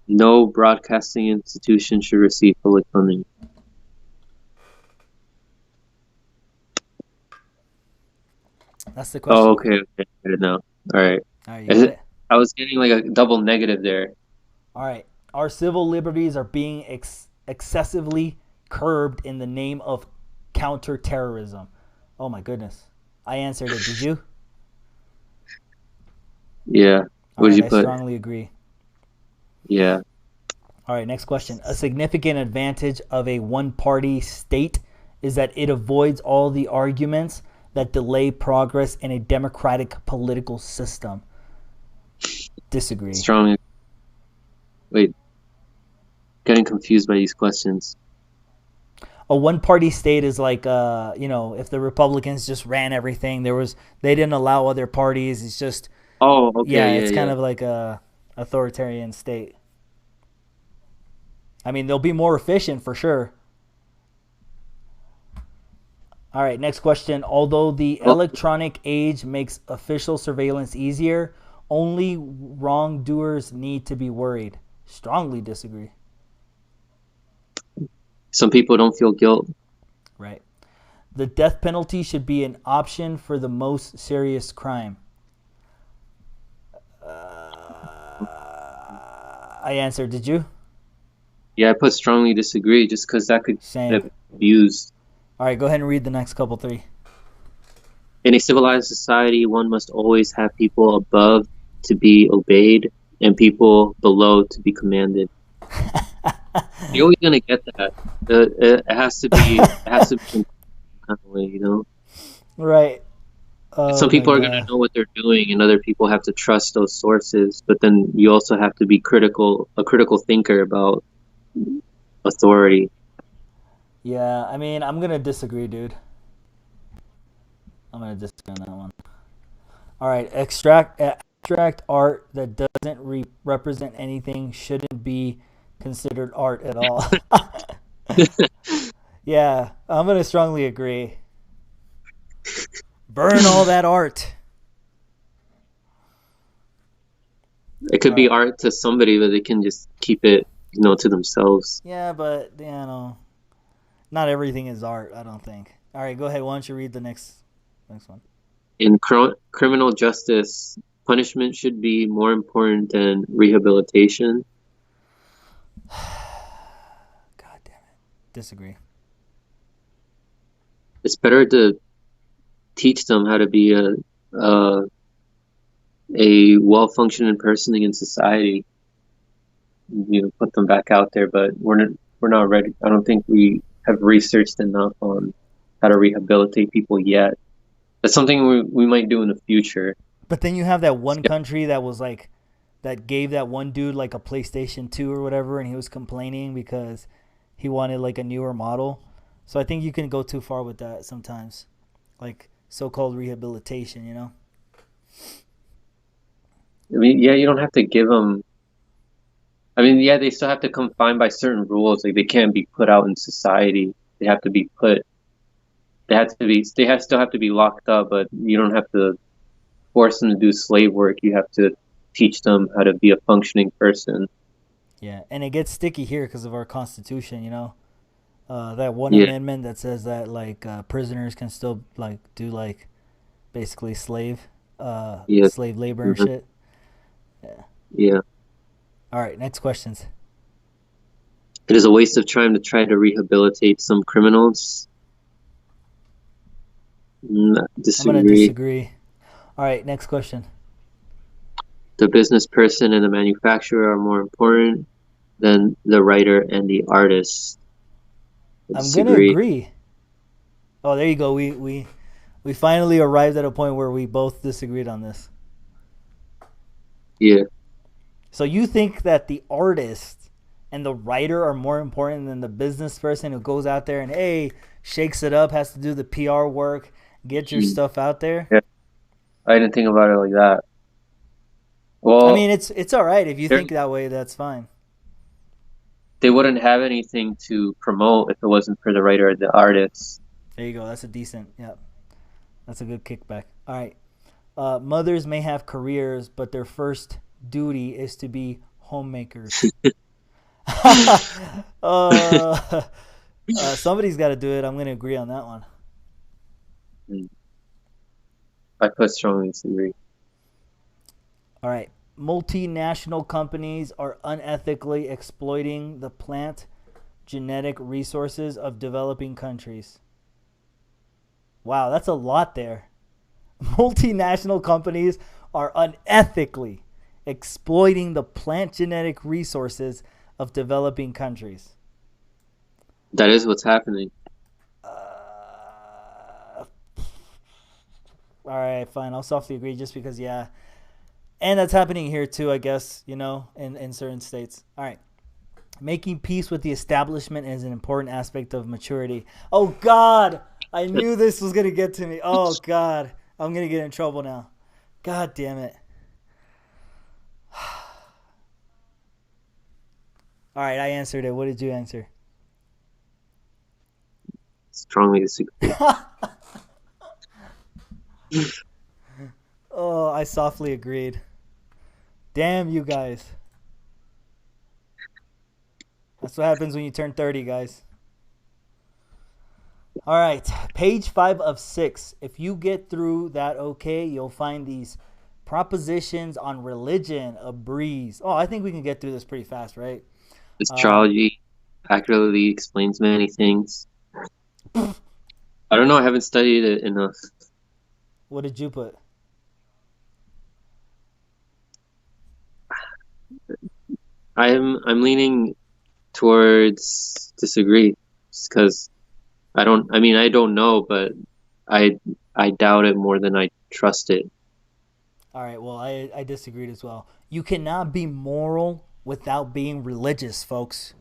Speaker 2: no broadcasting institution should receive public funding.
Speaker 1: That's the
Speaker 2: Oh,
Speaker 1: question.
Speaker 2: okay, okay, I get it now. All right.
Speaker 1: All right, you
Speaker 2: Is
Speaker 1: got
Speaker 2: it,
Speaker 1: it.
Speaker 2: I was getting like a double negative there.
Speaker 1: All right. Our civil liberties are being excessively curbed in the name of counterterrorism. Oh my goodness. I answered it. Did you?
Speaker 2: Yeah.
Speaker 1: All
Speaker 2: What did
Speaker 1: right.
Speaker 2: you
Speaker 1: I
Speaker 2: put?
Speaker 1: strongly agree.
Speaker 2: Yeah.
Speaker 1: All right. Next question. A significant advantage of a one party state is that it avoids all the arguments that delay progress in a democratic political system. Disagree.
Speaker 2: Strong. Wait, getting confused by these questions.
Speaker 1: A one party state is like if the Republicans just ran everything, they didn't allow other parties. It's just,
Speaker 2: Oh,
Speaker 1: yeah,
Speaker 2: okay, yeah,
Speaker 1: it's kind
Speaker 2: yeah.
Speaker 1: of like a authoritarian state. I mean, they'll be more efficient for sure. All right, next question. Although the
Speaker 2: Well,
Speaker 1: electronic age makes official surveillance easier, Only wrongdoers need to be worried. Strongly disagree.
Speaker 2: Some people don't feel guilt.
Speaker 1: Right. The death penalty should be an option for the most serious crime. I answered. Did you?
Speaker 2: Yeah, I put strongly disagree just because that could
Speaker 1: Same.
Speaker 2: get abused.
Speaker 1: All right, go ahead and read the next couple three.
Speaker 2: In a civilized society, one must always have people above to be obeyed and people below to be commanded. You're always gonna get that. It has to be. It has to be some kind of way, you know.
Speaker 1: Right. Oh,
Speaker 2: Some people
Speaker 1: my
Speaker 2: are
Speaker 1: God.
Speaker 2: gonna know what they're doing, and other people have to trust those sources. But then you also have to be a critical thinker about authority.
Speaker 1: Yeah, I mean, I'm going to disagree, dude. I'm going to disagree on that one. All right, abstract art that doesn't represent anything shouldn't be considered art at all. Yeah, I'm going to strongly agree. Burn all that art.
Speaker 2: It could be art to somebody, but they can just keep it, to themselves.
Speaker 1: Yeah, but, not everything is art, I don't think. All right, go ahead. Why don't you read the next one?
Speaker 2: In criminal justice, punishment should be more important than rehabilitation.
Speaker 1: God damn it. Disagree.
Speaker 2: It's better to teach them how to be a well-functioning person in society. Put them back out there, but we're not ready. I don't think we have researched enough on how to rehabilitate people yet. That's something we might do in the future.
Speaker 1: But then you have that one country that was like, that gave that one dude like a PlayStation 2 or whatever, and he was complaining because he wanted like a newer model. So I think you can go too far with that sometimes, like so-called rehabilitation,
Speaker 2: I mean, yeah, you don't have to give them. I mean, yeah, they still have to confine by certain rules. Like they can't be put out in society. They have to be put. Still have to be locked up. But you don't have to force them to do slave work. You have to teach them how to be a functioning person.
Speaker 1: Yeah, and it gets sticky here because of our Constitution, that one amendment that says that like prisoners can still like do like basically slave labor and shit.
Speaker 2: Yeah.
Speaker 1: All right, next questions.
Speaker 2: It is a waste of time to try to rehabilitate some criminals. Disagree.
Speaker 1: I'm gonna disagree. All right, next question.
Speaker 2: The business person and the manufacturer are more important than the writer and the artist.
Speaker 1: I'm gonna agree. Oh, there you go. We finally arrived at a point where we both disagreed on this.
Speaker 2: Yeah.
Speaker 1: So you think that the artist and the writer are more important than the business person who goes out there and, hey, shakes it up, has to do the PR work, get your stuff out there?
Speaker 2: Yeah. I didn't think about it like that. Well,
Speaker 1: I mean, it's all right. If you think that way, that's fine.
Speaker 2: They wouldn't have anything to promote if it wasn't for the writer or the artist.
Speaker 1: There you go. That's a that's a good kickback. All right. Mothers may have careers, but their first duty is to be homemakers. Somebody's got to do it. I'm going to agree on that one.
Speaker 2: I put strongly disagree.
Speaker 1: All right. Multinational companies are unethically exploiting the plant genetic resources of developing countries. Wow, that's a lot there. Multinational companies are unethically exploiting the plant genetic resources of developing countries.
Speaker 2: That is what's happening.
Speaker 1: All right, fine. I'll softly agree just because, yeah. And that's happening here too, I guess, in certain states. All right. Making peace with the establishment is an important aspect of maturity. Oh, God. I knew this was going to get to me. Oh, God. I'm going to get in trouble now. God damn it. All right, I answered it. What did you answer?
Speaker 2: Strongly disagree.
Speaker 1: Oh, I softly agreed. Damn you guys. That's what happens when you turn 30, guys. All right, page 5 of 6. If you get through that okay, you'll find these propositions on religion a breeze. Oh, I think we can get through this pretty fast, right?
Speaker 2: Astrology accurately explains many things. I don't know. I haven't studied it enough.
Speaker 1: What did you put?
Speaker 2: I'm leaning towards disagree, because I don't know, but I doubt it more than I trust it.
Speaker 1: All right, well, I disagreed as well. You cannot be moral without being religious, folks.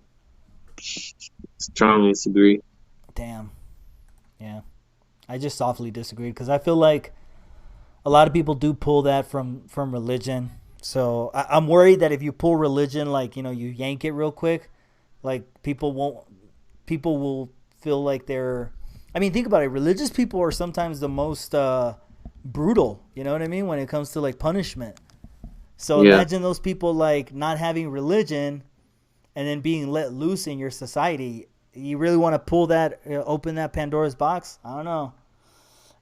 Speaker 2: Strongly disagree.
Speaker 1: Damn. Yeah. I just softly disagreed because I feel like a lot of people do pull that from religion. So I'm worried that if you pull religion, like, you yank it real quick, like people will feel like they're, I mean, think about it. Religious people are sometimes the most brutal, you know what I mean, when it comes to like punishment. So
Speaker 2: Yeah.
Speaker 1: imagine those people like not having religion and then being let loose in your society. You really want to pull that, open that Pandora's box? I don't know.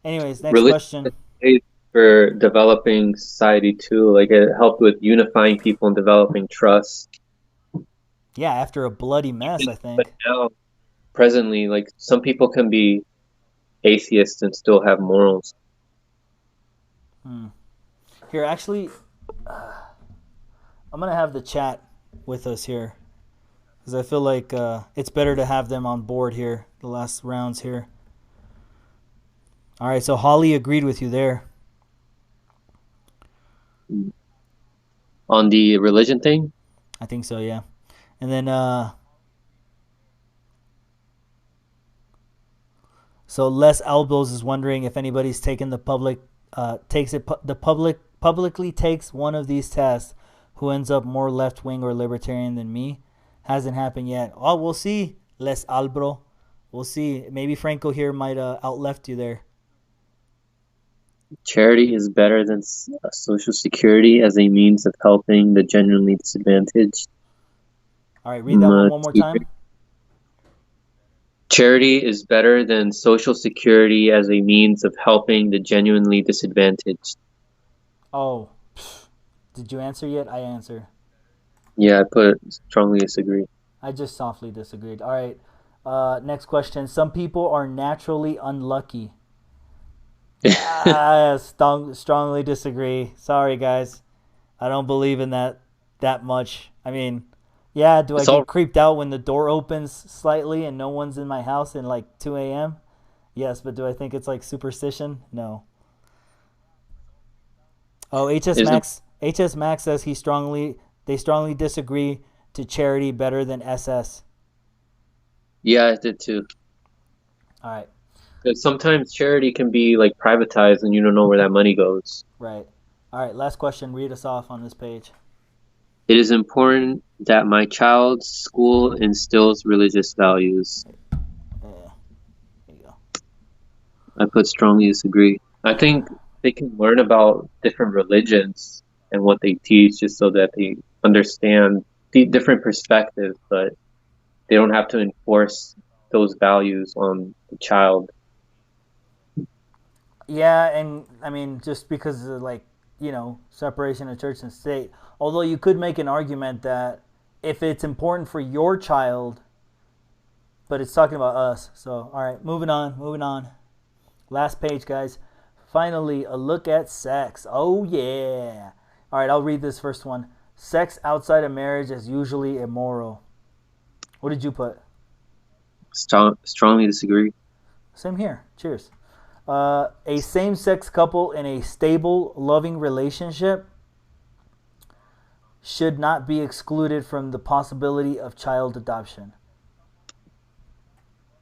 Speaker 1: Anyways, next
Speaker 2: Religion
Speaker 1: question.
Speaker 2: is for developing society too. Like it helped with unifying people and developing trust.
Speaker 1: Yeah, after a bloody mess, I
Speaker 2: But
Speaker 1: think.
Speaker 2: now, presently, like some people can be atheists and still have morals.
Speaker 1: Here, actually, I'm going to have the chat with us here because I feel like it's better to have them on board here, the last rounds here. All right, so Holly agreed with you there.
Speaker 2: On the religion thing,
Speaker 1: I think so, yeah. And then, so Les Elbows is wondering if anybody's taken the public, publicly takes one of these tests who ends up more left wing or libertarian than me. Hasn't happened yet. Oh, we'll see, Les Albro. We'll see. Maybe Franco here might out left you there.
Speaker 2: charity is better than social security as a means of helping the genuinely disadvantaged.
Speaker 1: All right, read that one more time.
Speaker 2: Charity is better than social security as a means of helping the genuinely disadvantaged.
Speaker 1: Oh, did you answer yet? I answer.
Speaker 2: Yeah, I put strongly disagree.
Speaker 1: I just softly disagreed. All right. Next question. Some people are naturally unlucky. Strongly disagree. Sorry, guys. I don't believe in that much. I mean, yeah, do I get creeped out when the door opens slightly and no one's in my house in like 2 a.m.? Yes, but do I think it's like superstition? No. Oh, HS Max says they strongly disagree to charity better than SS.
Speaker 2: Yeah, I did too.
Speaker 1: All right.
Speaker 2: Because sometimes charity can be like privatized and you don't know where that money goes.
Speaker 1: Right. All right, last question. Read us off on this page.
Speaker 2: It is important that my child's school instills religious values.
Speaker 1: There you go.
Speaker 2: I put strongly disagree. I think they can learn about different religions and what they teach just so that they understand the different perspectives, but they don't have to enforce those values on the child.
Speaker 1: Yeah, and I mean, just because of like, separation of church and state. Although you could make an argument that if it's important for your child, but it's talking about us. So, all right, moving on. Last page, guys. Finally, a look at sex. Oh, yeah. All right, I'll read this first one. Sex outside of marriage is usually immoral. What did you put?
Speaker 2: Strongly disagree.
Speaker 1: Same here. Cheers. A same-sex couple in a stable, loving relationship should not be excluded from the possibility of child adoption.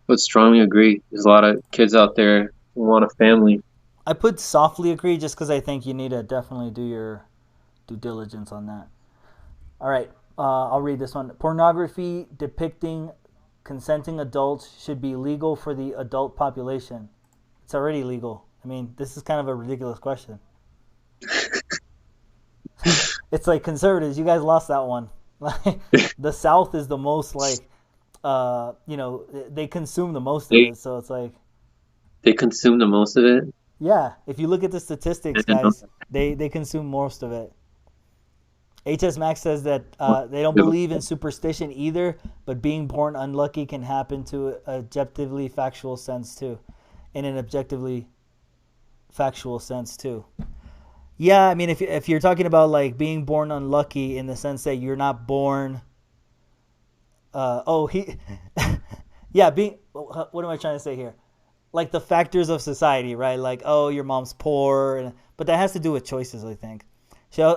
Speaker 2: But strongly agree. There's a lot of kids out there who want a family.
Speaker 1: I put softly agree just because I think you need to definitely do your due diligence on that. All right, I'll read this one. Pornography depicting consenting adults should be legal for the adult population. It's already legal. I mean, this is kind of a ridiculous question. It's like conservatives, you guys lost that one. Like the South is the most like, they consume the most of
Speaker 2: they
Speaker 1: it. So it's like,
Speaker 2: they consume the most of it.
Speaker 1: yeah, if you look at the statistics, guys, they consume most of it. HS Max says that they don't believe in superstition either, but being born unlucky can happen to an objectively factual sense too. In an objectively factual sense too. Yeah, I mean, if you're talking about like being born unlucky in the sense that you're not born, yeah, being. What am I trying to say here? Like the factors of society, right? Like, oh, your mom's poor, but that has to do with choices, I think.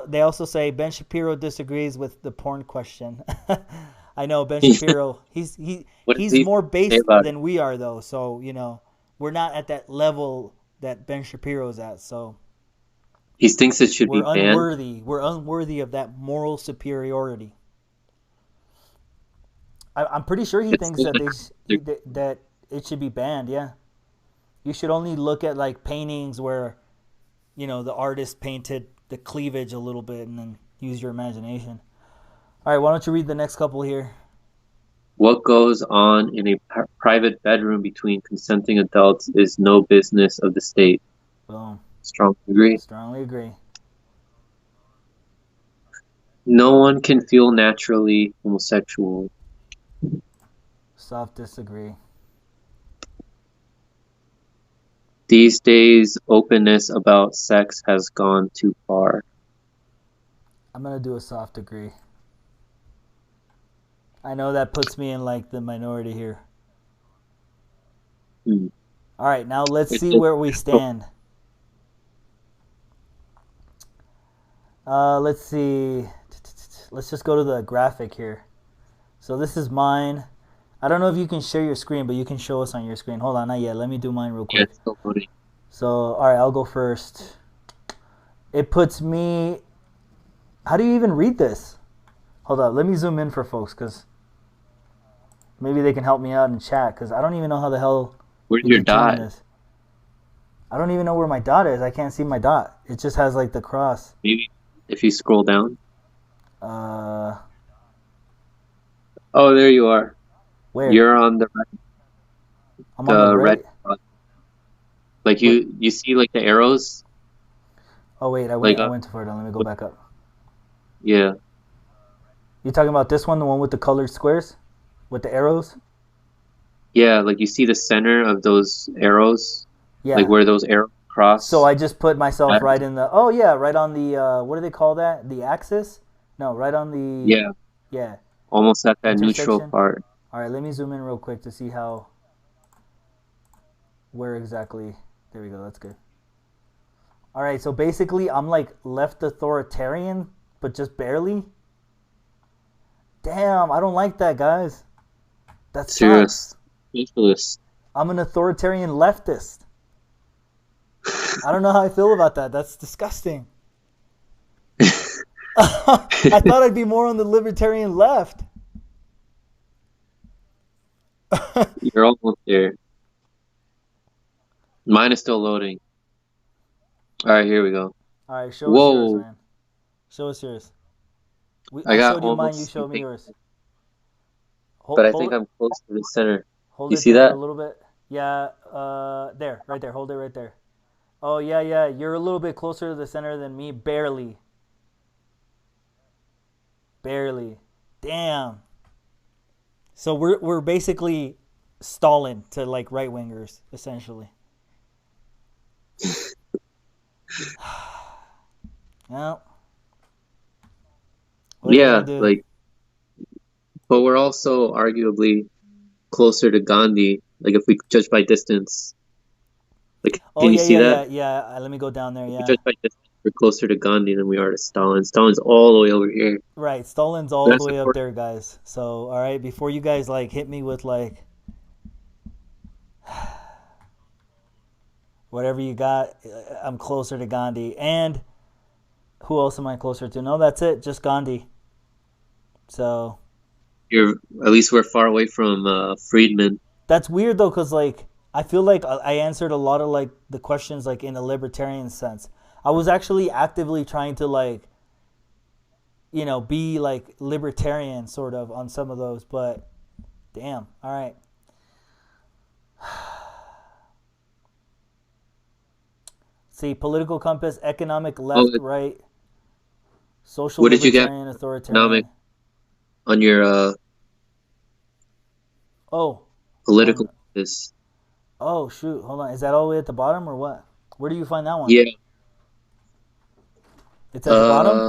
Speaker 1: They also say Ben Shapiro disagrees with the porn question. I know Ben Shapiro. He's
Speaker 2: What does
Speaker 1: he's
Speaker 2: he
Speaker 1: more
Speaker 2: say
Speaker 1: based
Speaker 2: about it?
Speaker 1: than we are, though. So we're not at that level that Ben Shapiro's at. So
Speaker 2: He thinks it should be
Speaker 1: we're
Speaker 2: banned.
Speaker 1: unworthy. We're unworthy of that moral superiority. I'm pretty sure he
Speaker 2: It's
Speaker 1: thinks that that it should be banned. Yeah, you should only look at like paintings where, the artist painted the cleavage a little bit and then use your imagination. All right, why don't you read the next couple here?
Speaker 2: What goes on in a private bedroom between consenting adults is no business of the state.
Speaker 1: Boom.
Speaker 2: Strongly agree.
Speaker 1: Strongly agree.
Speaker 2: No one can feel naturally homosexual.
Speaker 1: Soft disagree.
Speaker 2: These days, openness about sex has gone too far.
Speaker 1: I'm going to do a soft agree. I know that puts me in like the minority here.
Speaker 2: Hmm.
Speaker 1: All right, now let's see where we stand. Let's see. Let's just go to the graphic here. So this is mine. I don't know if you can share your screen, but you can show us on your screen. Hold on, not yet. Let me do mine real
Speaker 2: Yeah,
Speaker 1: quick.
Speaker 2: it's still loading.
Speaker 1: So, all right, I'll go first. It puts me... How do you even read this? Hold up, let me zoom in for folks, because maybe they can help me out in chat, because I don't even know how the hell
Speaker 2: Where's
Speaker 1: you
Speaker 2: your
Speaker 1: determine
Speaker 2: dot?
Speaker 1: this. I don't even know where my dot is. I can't see my dot. It just has like the cross.
Speaker 2: Maybe if you scroll down.
Speaker 1: Uh,
Speaker 2: Oh, there you are.
Speaker 1: where?
Speaker 2: You're on the
Speaker 1: I'm on the
Speaker 2: red
Speaker 1: right.
Speaker 2: spot. Like
Speaker 1: Wait.
Speaker 2: you see like the arrows?
Speaker 1: Oh wait, I
Speaker 2: Like
Speaker 1: went too far down. Let me go back up.
Speaker 2: yeah.
Speaker 1: You talking about this one, the one with the colored squares, with the arrows?
Speaker 2: Yeah, like you see the center of those arrows?
Speaker 1: Yeah.
Speaker 2: Like where those arrows cross?
Speaker 1: So I just put myself
Speaker 2: That-
Speaker 1: right in the. Oh yeah, right on the. What do they call that? The axis? No, right on the.
Speaker 2: Yeah,
Speaker 1: Yeah.
Speaker 2: almost at that neutral
Speaker 1: Intersection?
Speaker 2: part.
Speaker 1: All right, let me zoom in real quick to see where exactly. There we go. That's good. All right, so basically, I'm like left authoritarian, but just barely. Damn, I don't like that, guys. That
Speaker 2: Serious.
Speaker 1: sucks.
Speaker 2: Socialist.
Speaker 1: I'm an authoritarian leftist. I don't know how I feel about that. That's disgusting. I thought I'd be more on the libertarian left.
Speaker 2: You're almost there. Mine is still loading. All right, here we go.
Speaker 1: All right, show us yours,
Speaker 2: Whoa.
Speaker 1: man. Show us yours.
Speaker 2: I
Speaker 1: I
Speaker 2: got
Speaker 1: showed you mine. You
Speaker 2: almost
Speaker 1: showed me
Speaker 2: something,
Speaker 1: yours.
Speaker 2: but I think I'm close to the center.
Speaker 1: Hold
Speaker 2: You
Speaker 1: it
Speaker 2: see
Speaker 1: there
Speaker 2: that?
Speaker 1: for a little bit. Yeah, there, right there. Hold it right there. Oh yeah, yeah. You're a little bit closer to the center than me, barely. Barely. Damn. So we're basically Stalin to like right wingers, essentially. Well, what are you
Speaker 2: Yeah,
Speaker 1: gonna do?
Speaker 2: like, but we're also arguably closer to Gandhi. Like, if we judge by distance, like,
Speaker 1: Oh
Speaker 2: can you
Speaker 1: yeah,
Speaker 2: see
Speaker 1: yeah, yeah,
Speaker 2: that?
Speaker 1: yeah. Let me go down there.
Speaker 2: If we
Speaker 1: Yeah.
Speaker 2: judge by distance, we're closer to Gandhi than we are to Stalin. Stalin's all the way over here.
Speaker 1: Right, Stalin's all
Speaker 2: That's
Speaker 1: the way up
Speaker 2: important.
Speaker 1: there, guys. So, all right, before you guys like hit me with like whatever you got, I'm closer to Gandhi. And who else am I closer to? No, that's it, just Gandhi. So
Speaker 2: At least we're far away from Friedman.
Speaker 1: that's weird though, cause like I feel like I answered a lot of like the questions like in a libertarian sense. I was actually actively trying to like be like libertarian sort of on some of those, but damn. All right. See, political compass, economic
Speaker 2: Oh,
Speaker 1: left, right, social
Speaker 2: what did you get?
Speaker 1: libertarian,
Speaker 2: Economic
Speaker 1: authoritarian.
Speaker 2: on your
Speaker 1: Oh,
Speaker 2: political
Speaker 1: on
Speaker 2: compass.
Speaker 1: oh shoot, hold on. Is that all the way at the bottom or what? Where do you find that one?
Speaker 2: Yeah.
Speaker 1: It's at the bottom?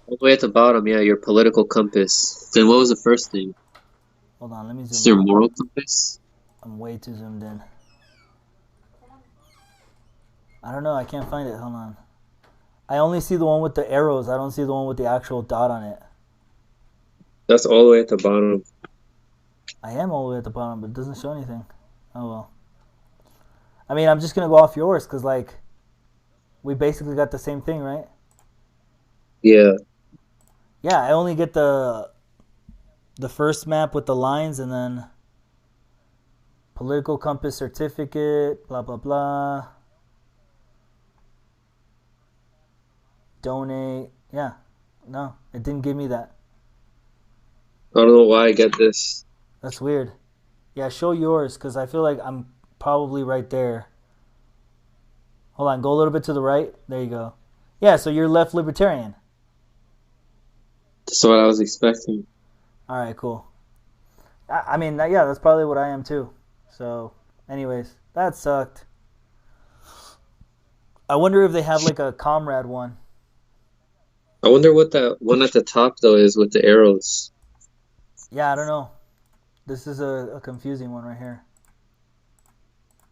Speaker 2: All the way at the bottom. Yeah, your political compass. Then what was the first thing?
Speaker 1: Hold on, let me
Speaker 2: Is
Speaker 1: zoom
Speaker 2: there
Speaker 1: in.
Speaker 2: moral compass?
Speaker 1: I'm way too zoomed in. I don't know, I can't find it. Hold on. I only see the one with the arrows. I don't see the one with the actual dot on it.
Speaker 2: That's all the way at the bottom.
Speaker 1: I am all the way at the bottom, but it doesn't show anything. Oh well. I mean, I'm just gonna go off yours because like we basically got the same thing, right?
Speaker 2: Yeah.
Speaker 1: Yeah, I only get the first map with the lines and then political compass certificate, blah blah blah. Donate. Yeah. No, it didn't give me that.
Speaker 2: I don't know why I get this.
Speaker 1: That's weird. Yeah, show yours because I feel like I'm probably right there. Hold on, go a little bit to the right. There you go. Yeah, so you're left libertarian.
Speaker 2: That's what I was expecting.
Speaker 1: All right, cool. I mean, yeah, that's probably what I am too. So, anyways, that sucked. I wonder if they have like a comrade one.
Speaker 2: I wonder what that one at the top though is with the arrows.
Speaker 1: Yeah, I don't know. This is a confusing one right here.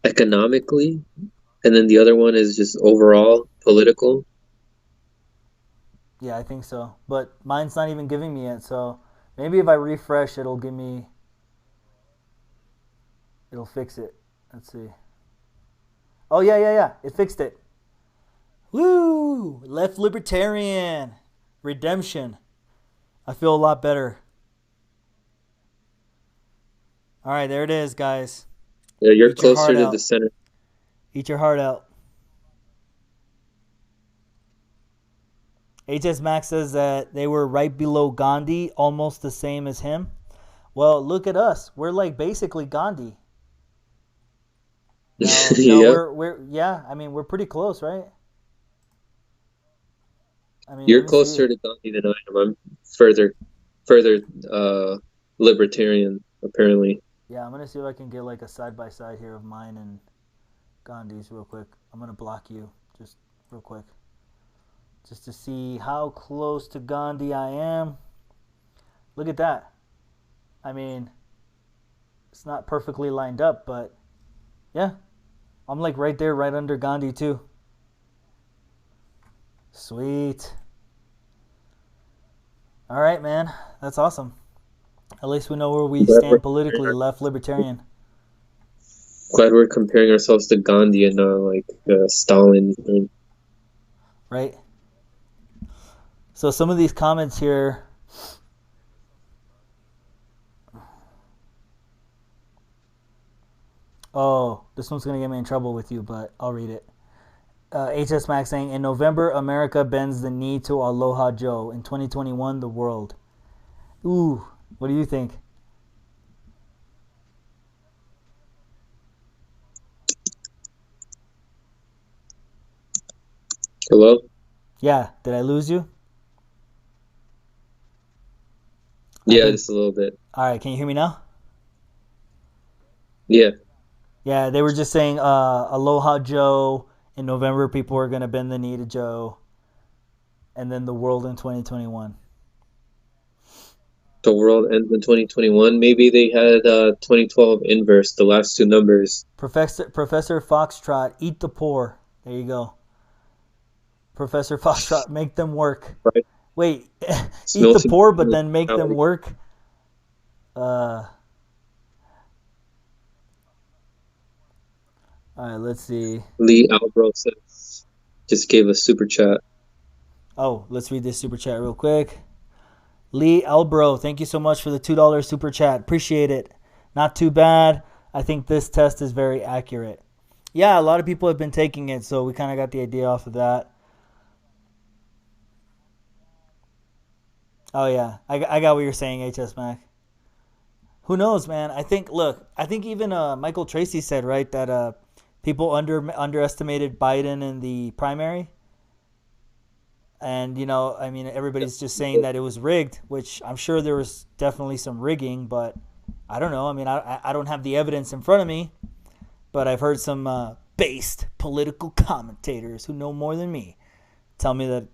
Speaker 2: Economically, and then the other one is just overall political.
Speaker 1: Yeah, I think so. But mine's not even giving me it. So maybe if I refresh, it'll fix it. Let's see. Oh, yeah, yeah, yeah. It fixed it. Woo! Left libertarian. Redemption. I feel a lot better. All right, there it is, guys.
Speaker 2: Yeah, you're
Speaker 1: Eat your heart
Speaker 2: closer to the
Speaker 1: out.
Speaker 2: center.
Speaker 1: Eat your heart out. HS Max says that they were right below Gandhi, almost the same as him. Well, look at us. We're like basically Gandhi. No, no,
Speaker 2: Yep.
Speaker 1: we're yeah. I mean, we're pretty close, right? I mean, let
Speaker 2: You're
Speaker 1: me see.
Speaker 2: closer to Gandhi than I am. I'm further uh libertarian apparently.
Speaker 1: Yeah, I'm gonna see if I can get like a side by side here of mine and Gandhi's real quick. I'm gonna block you just real quick, just to see how close to Gandhi I am. Look at that. I mean, it's not perfectly lined up, but yeah, I'm like right there, right under Gandhi too. Sweet. All right, man. That's awesome. At least we know where we
Speaker 2: Glad we're
Speaker 1: stand politically, left libertarian.
Speaker 2: glad we're comparing ourselves to Gandhi and not like Stalin.
Speaker 1: Right? So some of these comments here. Oh, this one's going to get me in trouble with you, but I'll read it. HS Max saying, in November, America bends the knee to Aloha Joe. In 2021, the world. Ooh, what do you think?
Speaker 2: Hello?
Speaker 1: Yeah, did I lose you? I
Speaker 2: Yeah,
Speaker 1: think.
Speaker 2: just a little bit.
Speaker 1: All right, can you hear me now?
Speaker 2: Yeah.
Speaker 1: Yeah, they were just saying Aloha Joe. In November, people are going to bend the knee to Joe. And then the world in 2021.
Speaker 2: The world ends in 2021. Maybe they had 2012 inverse, the last two numbers.
Speaker 1: Professor Foxtrot, eat the poor. There you go. Professor Foxtrot, make them work.
Speaker 2: Right?
Speaker 1: Wait, eat the
Speaker 2: Snowflake.
Speaker 1: poor, but then make them work? All right, let's see.
Speaker 2: Lee Albro says, just gave a super chat.
Speaker 1: Oh, let's read this super chat real quick. Lee Albro, thank you so much for the $2 super chat. Appreciate it. Not too bad. I think this test is very accurate. Yeah, a lot of people have been taking it, so we kind of got the idea off of that. Oh yeah, I got what you're saying, HS Mac. Who knows, man? I think even Michael Tracy said right that people underestimated Biden in the primary, and I mean, everybody's just saying that it was rigged, which I'm sure there was definitely some rigging, but I don't know. I mean, I don't have the evidence in front of me, but I've heard some based political commentators who know more than me tell me that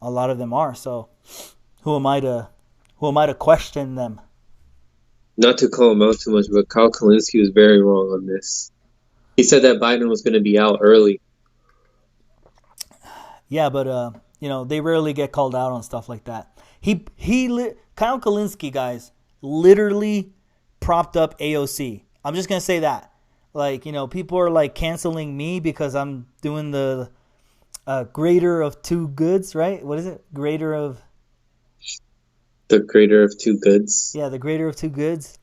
Speaker 1: a lot of them are. So who am I to question them?
Speaker 2: Not to call him out too much, but Kyle Kalinske was very wrong on this. He said that Biden was going to be out early.
Speaker 1: Yeah, but they rarely get called out on stuff like that. Kyle Kalinske, guys, literally propped up AOC. I'm just gonna say that. Like, people are like canceling me because I'm doing the greater of two goods, right? What is it?
Speaker 2: The greater of two goods.
Speaker 1: Yeah, the greater of two goods.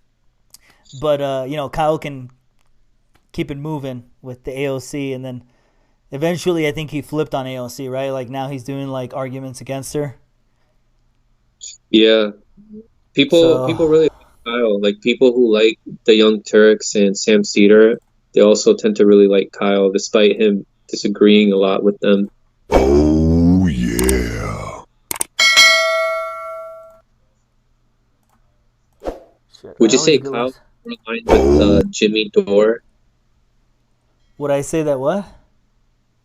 Speaker 1: But Kyle can keep it moving with the AOC, and then eventually I think he flipped on AOC, right? Like now he's doing like arguments against her.
Speaker 2: Yeah. People really like Kyle. Like people who like the Young Turks and Sam Cedar, they also tend to really like Kyle, despite him disagreeing a lot with them.
Speaker 3: Oh yeah.
Speaker 1: Shit,
Speaker 2: Would you say Kyle aligned with Jimmy Dore?
Speaker 1: Would I say that what?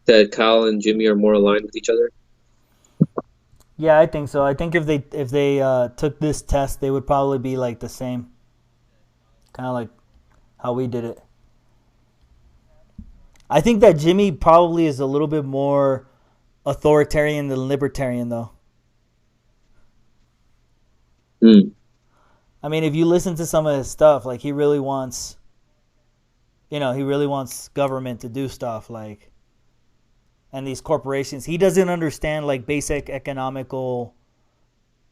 Speaker 2: That Kyle and Jimmy are more aligned with each other?
Speaker 1: Yeah, I think so. I think if they took this test, they would probably be like the same, kind of like how we did it. I think that Jimmy probably is a little bit more authoritarian than libertarian, though.
Speaker 2: Mm.
Speaker 1: I mean, if you listen to some of his stuff, like he really wants government to do stuff, like, and these corporations. He doesn't understand like basic economical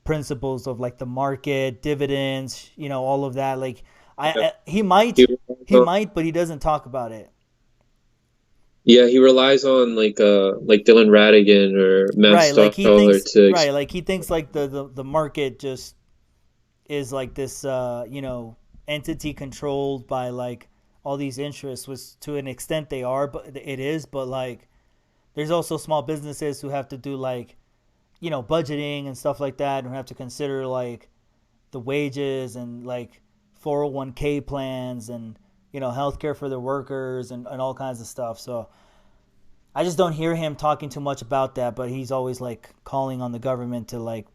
Speaker 1: principles of like the market, dividends, all of that. Like, he might, but he doesn't talk about it.
Speaker 2: Yeah, he relies on like Dylan Ratigan or Matt
Speaker 1: Right, like he
Speaker 2: Stoller
Speaker 1: thinks,
Speaker 2: to
Speaker 1: right, like he thinks like the market just is like this, entity controlled by like all these interests, which to an extent they are, but it is, but like there's also small businesses who have to do like, budgeting and stuff like that, and have to consider like the wages and like 401k plans and healthcare for their workers and all kinds of stuff. So I just don't hear him talking too much about that, but he's always like calling on the government to like,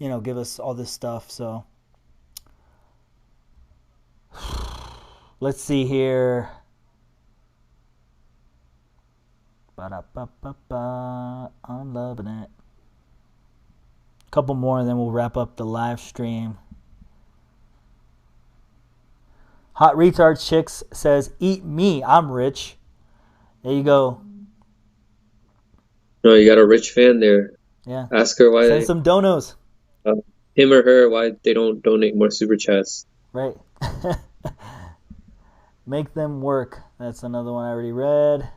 Speaker 1: give us all this stuff. So let's see here. Ba-da-ba-ba-ba. I'm loving it. Couple more and then we'll wrap up the live stream. Hot Retard Chicks says, "Eat me, I'm rich." There you go.
Speaker 2: No, you got a rich fan there.
Speaker 1: Yeah.
Speaker 2: Ask her why
Speaker 1: Send some donos.
Speaker 2: Him or her, why they don't donate more super chats.
Speaker 1: Right. Make them work. That's another one I already read.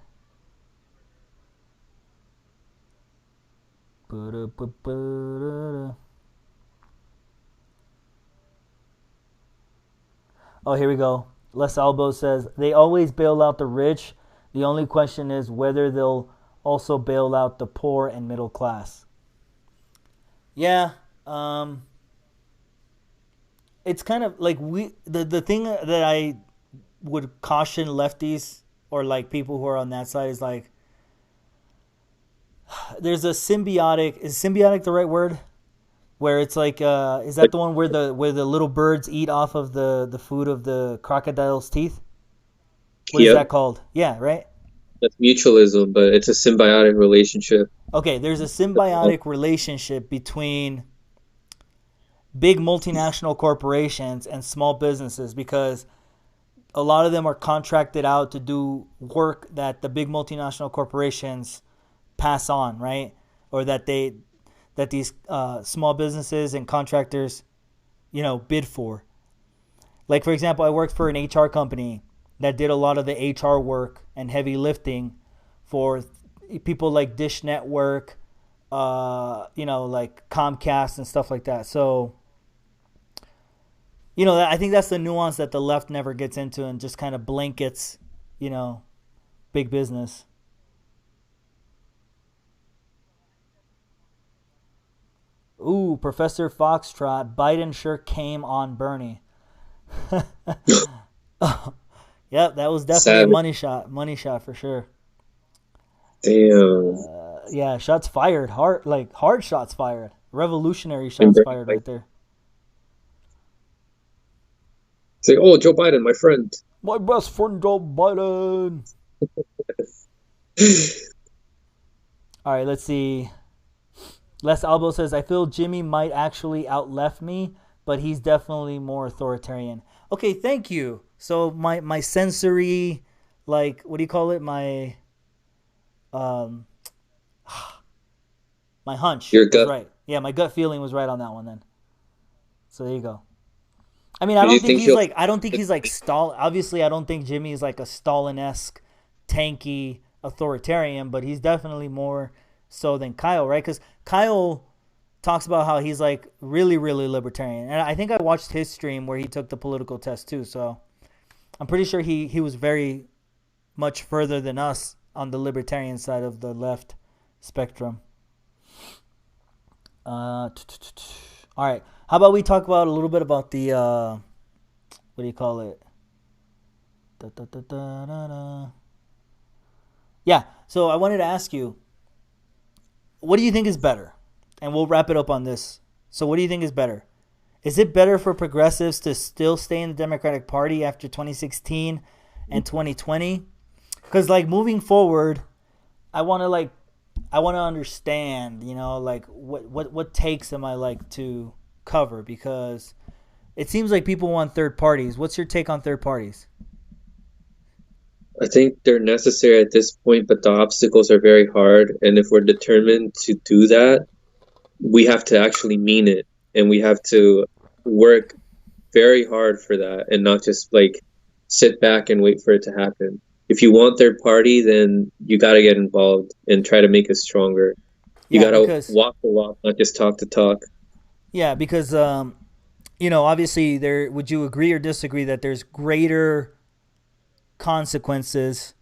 Speaker 1: Oh, here we go. Les Albo says, "They always bail out the rich. The only question is whether they'll also bail out the poor and middle class." Yeah. It's kind of like the thing that I would caution lefties or like people who are on that side is like, there's a symbiotic. Is symbiotic the right word? Where it's like, is that the one where the little birds eat off of the food of the crocodile's teeth? What is that called? Yeah, right?
Speaker 2: That's mutualism, but it's a symbiotic relationship.
Speaker 1: Okay, there's a symbiotic relationship between big multinational corporations and small businesses, because a lot of them are contracted out to do work that the big multinational corporations pass on, right? Or that these small businesses and contractors, bid for. Like, for example, I worked for an HR company that did a lot of the HR work and heavy lifting for people like Dish Network, like Comcast and stuff like that. So, I think that's the nuance that the left never gets into and just kind of blankets, you know, big business. Ooh, Professor Foxtrot, Biden sure came on Bernie. Yep, that was definitely a
Speaker 2: Savage.
Speaker 1: money shot. Money shot for sure.
Speaker 2: Damn.
Speaker 1: Yeah, shots fired. Hard shots fired. Revolutionary
Speaker 2: And
Speaker 1: shots
Speaker 2: Bernie,
Speaker 1: fired
Speaker 2: like,
Speaker 1: right there.
Speaker 2: say, oh, Joe Biden, my friend.
Speaker 1: My best friend Joe Biden. All right, let's see. Les Albo says, I feel Jimmy might actually outleft me, but he's definitely more authoritarian. Okay, thank you. So my sensory, like, what do you call it? Um my hunch
Speaker 2: Your
Speaker 1: was
Speaker 2: gut.
Speaker 1: right. Yeah, my gut feeling was right on that one then. So there you go. I mean,
Speaker 2: Do you think he'll?
Speaker 1: I don't think he's like Stalin. Obviously, I don't think Jimmy is like a Stalin-esque, tanky authoritarian, but he's definitely more so than Kyle, right? Because Kyle talks about how he's like really, really libertarian, and I think I watched his stream where he took the political test too. So I'm pretty sure he was very much further than us on the libertarian side of the left spectrum. All right. How about we talk about a little bit about the what do you call it? Da, da, da, da, da, da. Yeah. So I wanted to ask you, what do you think is better? And we'll wrap it up on this. So what do you think is better? Is it better for progressives to still stay in the Democratic Party after 2016 and 2020? Because like moving forward, I want to understand, like what takes am I like to cover, because it seems like people want third parties. What's your take on third parties?
Speaker 2: I think they're necessary at this point, but the obstacles are very hard. And if we're determined to do that, we have to actually mean it, and we have to work very hard for that, and not just like sit back and wait for it to happen. If you want third party, then you got to get involved and try to make it stronger. You
Speaker 1: Yeah,
Speaker 2: got to
Speaker 1: because
Speaker 2: walk the walk, not just talk the talk.
Speaker 1: obviously there, would you agree or disagree that there's greater consequences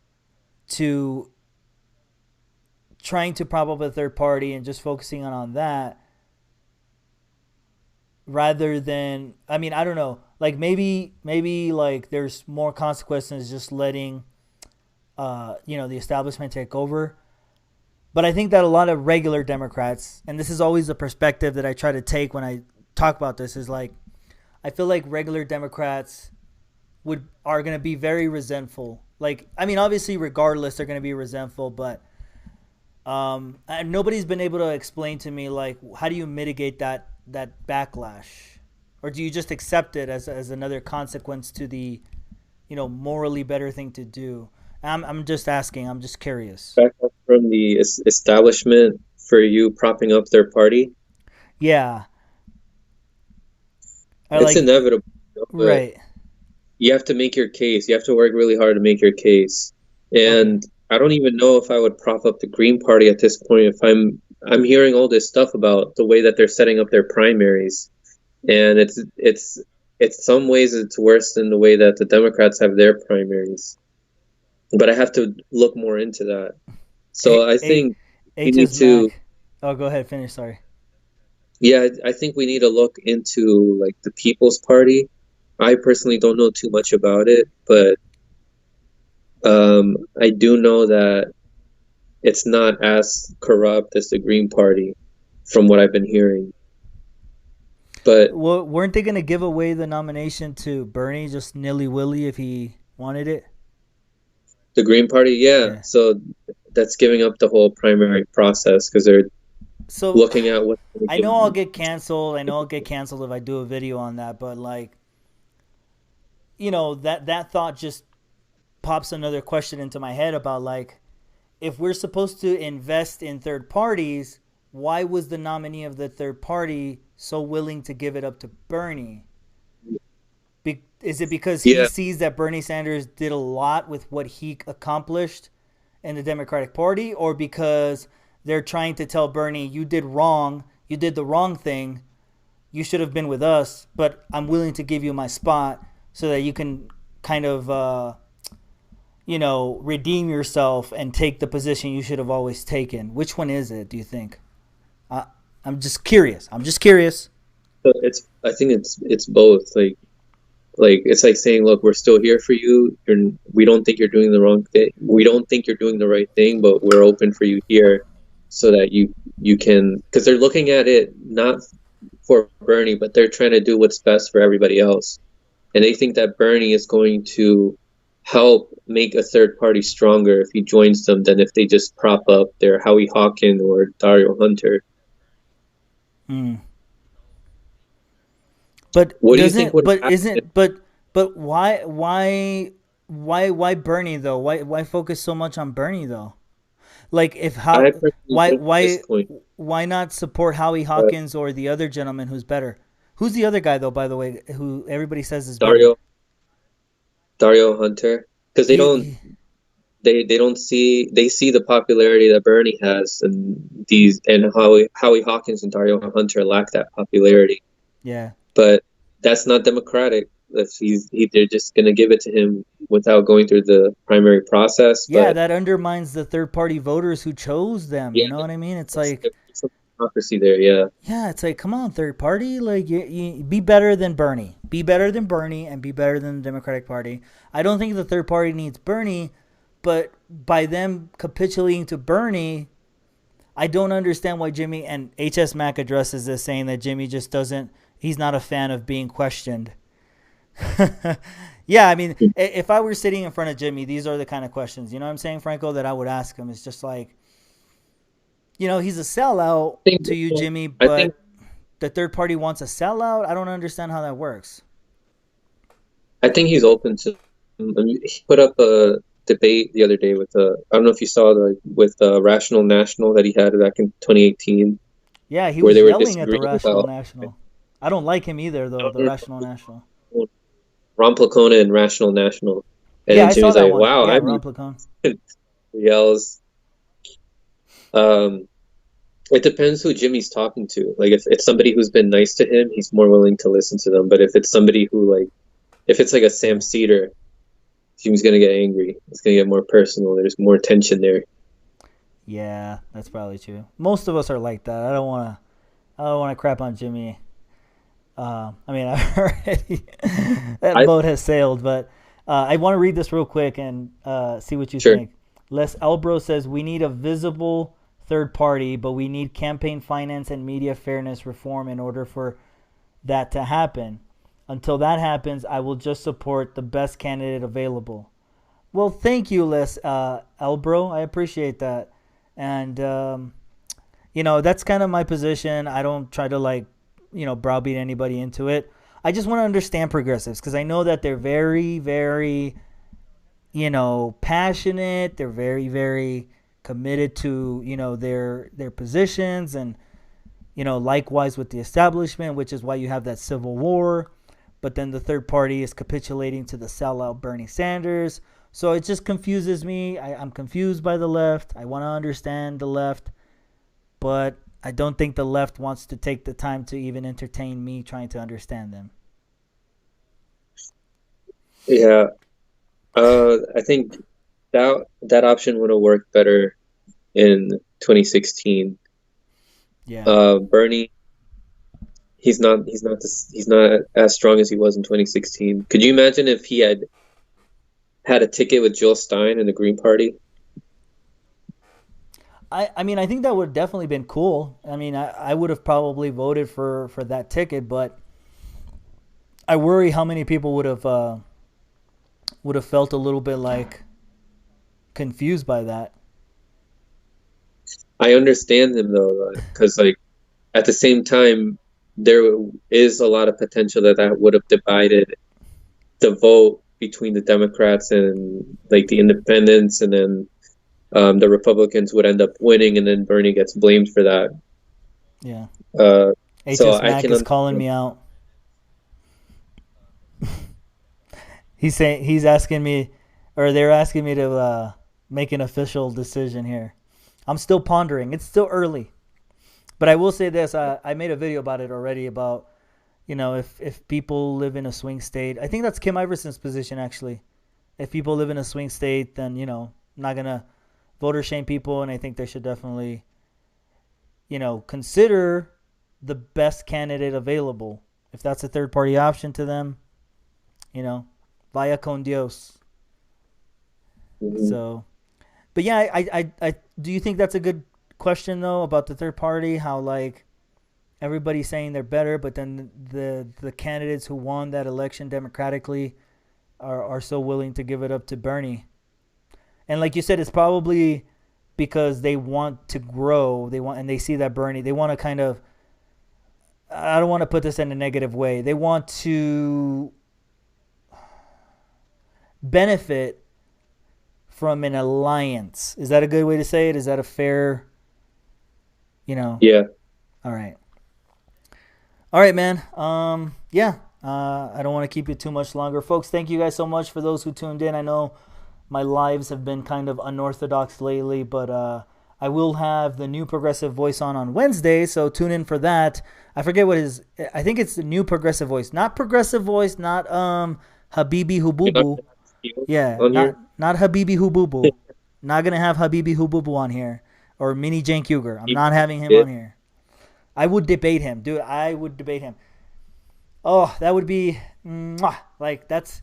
Speaker 1: to trying to prop up a third party and just focusing on that rather than, I mean, I don't know, like maybe like there's more consequences just letting the establishment take over. But I think that a lot of regular Democrats, and this is always the perspective that I try to take when I talk about this, is like I feel like regular Democrats are going to be very resentful. Like, I mean, obviously, regardless, they're going to be resentful. But and nobody's been able to explain to me like how do you mitigate that backlash, or do you just accept it as another consequence to the morally better thing to do? I'm just asking. I'm just curious.
Speaker 2: Back up from the establishment for you propping up their party.
Speaker 1: Yeah. I
Speaker 2: It's
Speaker 1: like
Speaker 2: inevitable, but
Speaker 1: right.
Speaker 2: you have to make your case. You have to work really hard to make your case.
Speaker 1: Okay.
Speaker 2: And I don't even know if I would prop up the Green Party at this point if I'm hearing all this stuff about the way that they're setting up their primaries. And it's some ways it's worse than the way that the Democrats have their primaries. But I have to look more into that. So I
Speaker 1: A
Speaker 2: think we need
Speaker 1: HS
Speaker 2: to,
Speaker 1: Mac. Oh, go ahead. Finish. Sorry.
Speaker 2: yeah, I think we need to look into like the People's Party. I personally don't know too much about it, but I do know that it's not as corrupt as the Green Party, from what I've been hearing. But
Speaker 1: Well, weren't they going to give away the nomination to Bernie just nilly willy if he wanted it?
Speaker 2: the Green Party, yeah,
Speaker 1: Yeah.
Speaker 2: so that's giving up the whole primary process because they're
Speaker 1: So
Speaker 2: looking at what they're
Speaker 1: I know I'll
Speaker 2: giving.
Speaker 1: get canceled. I know I'll get canceled if I do a video on that. But like, that thought just pops another question into my head about like, if we're supposed to invest in third parties, why was the nominee of the third party so willing to give it up to Bernie? Is it because he
Speaker 2: Yeah,
Speaker 1: sees that Bernie Sanders did a lot with what he accomplished in the Democratic Party, or because they're trying to tell Bernie, you did wrong, you did the wrong thing, you should have been with us, but I'm willing to give you my spot so that you can kind of, redeem yourself and take the position you should have always taken. Which one is it, do you think? I'm just curious.
Speaker 2: I think it's both. Like it's like saying, look, we're still here for you. We don't think you're doing the wrong thing. We don't think you're doing the right thing, but we're open for you here, so that you can, because they're looking at it not for Bernie, but they're trying to do what's best for everybody else, and they think that Bernie is going to help make a third party stronger if he joins them than if they just prop up their Howie Hawkins or Dario Hunter.
Speaker 1: But
Speaker 2: what do you think would happen?
Speaker 1: But why Bernie though? Why focus so much on Bernie though? Like why not support Howie Hawkins or the other gentleman who's better? Who's the other guy though, by the way, who everybody says is
Speaker 2: Dario Hunter? Because they see the popularity that Bernie has, and Howie Hawkins and Dario Hunter lack that popularity.
Speaker 1: Yeah.
Speaker 2: But that's not democratic. If they're just going to give it to him without going through the primary process.
Speaker 1: Yeah, that undermines the third-party voters who chose them.
Speaker 2: Yeah,
Speaker 1: you know what I mean? It's like
Speaker 2: some democracy there. Yeah.
Speaker 1: Yeah, it's like, come on, third party, like you be better than Bernie. Be better than Bernie and be better than the Democratic Party. I don't think the third party needs Bernie, but by them capitulating to Bernie, I don't understand why Jimmy, and HS Mac addresses this, saying that Jimmy just doesn't. He's not a fan of being questioned. Yeah, I mean, if I were sitting in front of Jimmy, these are the kind of questions, you know what I'm saying, Franco, that I would ask him. It's just like, he's a sellout to you, Jimmy, but the third party wants a sellout. I don't understand how that works.
Speaker 2: I think he's open to. He put up a debate the other day with I don't know if you saw with Rational National that he had back in 2018.
Speaker 1: Yeah, he was yelling at the Rational National. I don't like him either, though, the Rational National.
Speaker 2: Ron Placona and Rational National. And
Speaker 1: yeah, I saw that
Speaker 2: like,
Speaker 1: one.
Speaker 2: wow,
Speaker 1: yeah, Ron Placona.
Speaker 2: Yells. It depends who Jimmy's talking to. Like, if it's somebody who's been nice to him, he's more willing to listen to them. But if it's somebody who, if it's like a Sam Seder, Jimmy's going to get angry. It's going to get more personal. There's more tension there.
Speaker 1: Yeah, that's probably true. Most of us are like that. I don't want to crap on Jimmy. I mean, I've already that boat has sailed, but I want to read this real quick and see what you think. Les Elbro says, we need a visible third party, but we need campaign finance and media fairness reform in order for that to happen. Until that happens, I will just support the best candidate available. Well, thank you, Les Elbro. I appreciate that. And, that's kind of my position. I don't try to browbeat anybody into it. I just want to understand progressives because I know that they're very, very, passionate. They're very, very committed to, their positions and, likewise with the establishment, which is why you have that civil war. But then the third party is capitulating to the sellout Bernie Sanders. So it just confuses me. I'm confused by the left. I want to understand the left, but I don't think the left wants to take the time to even entertain me trying to understand them.
Speaker 2: Yeah. I think that option would have worked better in 2016.
Speaker 1: Yeah.
Speaker 2: Bernie, he's not as strong as he was in 2016. Could you imagine if he had a ticket with Jill Stein in the Green Party?
Speaker 1: I mean, I think that would have definitely been cool. I mean, I would have probably voted for that ticket, but I worry how many people would have felt a little bit confused by that.
Speaker 2: I understand him though, because at the same time, there is a lot of potential that would have divided the vote between the Democrats and the independents, and then the Republicans would end up winning, and then Bernie gets blamed for that.
Speaker 1: Yeah.
Speaker 2: HS
Speaker 1: Mac is calling me out. They're asking me to make an official decision here. I'm still pondering. It's still early. But I will say this. I made a video about it already about, if people live in a swing state. I think that's Kim Iverson's position, actually. If people live in a swing state, then, not going to voter shame people. And I think they should definitely, consider the best candidate available. If that's a third-party option to them, vaya con Dios.
Speaker 2: Mhm.
Speaker 1: So, but yeah, I do you think that's a good question though about the third party? How like everybody's saying they're better, but then the candidates who won that election democratically are so willing to give it up to Bernie. And like you said, it's probably because they want to grow. And they see that Bernie. They want to kind of. I don't want to put this in a negative way. They want to benefit from an alliance. Is that a good way to say it? Is that a fair,
Speaker 2: Yeah.
Speaker 1: All right. All right, man. Yeah. I don't want to keep you too much longer. Folks, thank you guys so much for those who tuned in. I know my lives have been kind of unorthodox lately, but I will have the New Progressive Voice on Wednesday, so tune in for that. I forget I think it's the New Progressive Voice. Not Progressive Voice, not Habibi Hububu. Yeah, not Habibi Hububu. Not going to have Habibi Hububu on here. Or Mini Cenk Uygur. I'm not having him on here. I would debate him. Dude, I would debate him. Oh, that would be... Like, that's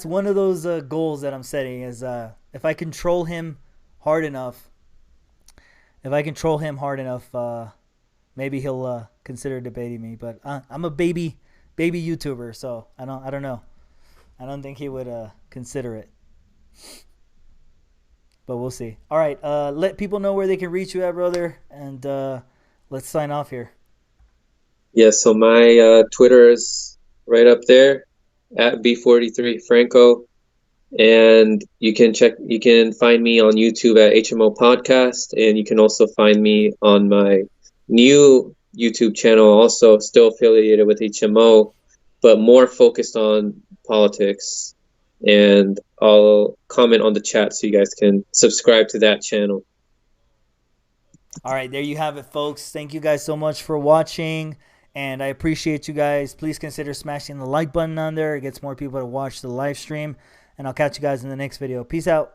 Speaker 1: one of those goals that I'm setting is if I control him hard enough, maybe he'll consider debating me. But I'm a baby YouTuber, so I don't know. I don't think he would consider it. But we'll see. All right, let people know where they can reach you at, brother, and let's sign off here.
Speaker 2: Yeah, so my Twitter is right up there at B43Franco. And you can find me on YouTube at HMO Podcast, and you can also find me on my new YouTube channel, also still affiliated with HMO, but more focused on politics. And I'll comment on the chat so you guys can subscribe to that channel.
Speaker 1: All right, there you have it, folks. Thank you guys so much for watching, and I appreciate you guys. Please consider smashing the like button on there. It gets more people to watch the live stream. And I'll catch you guys in the next video. Peace out.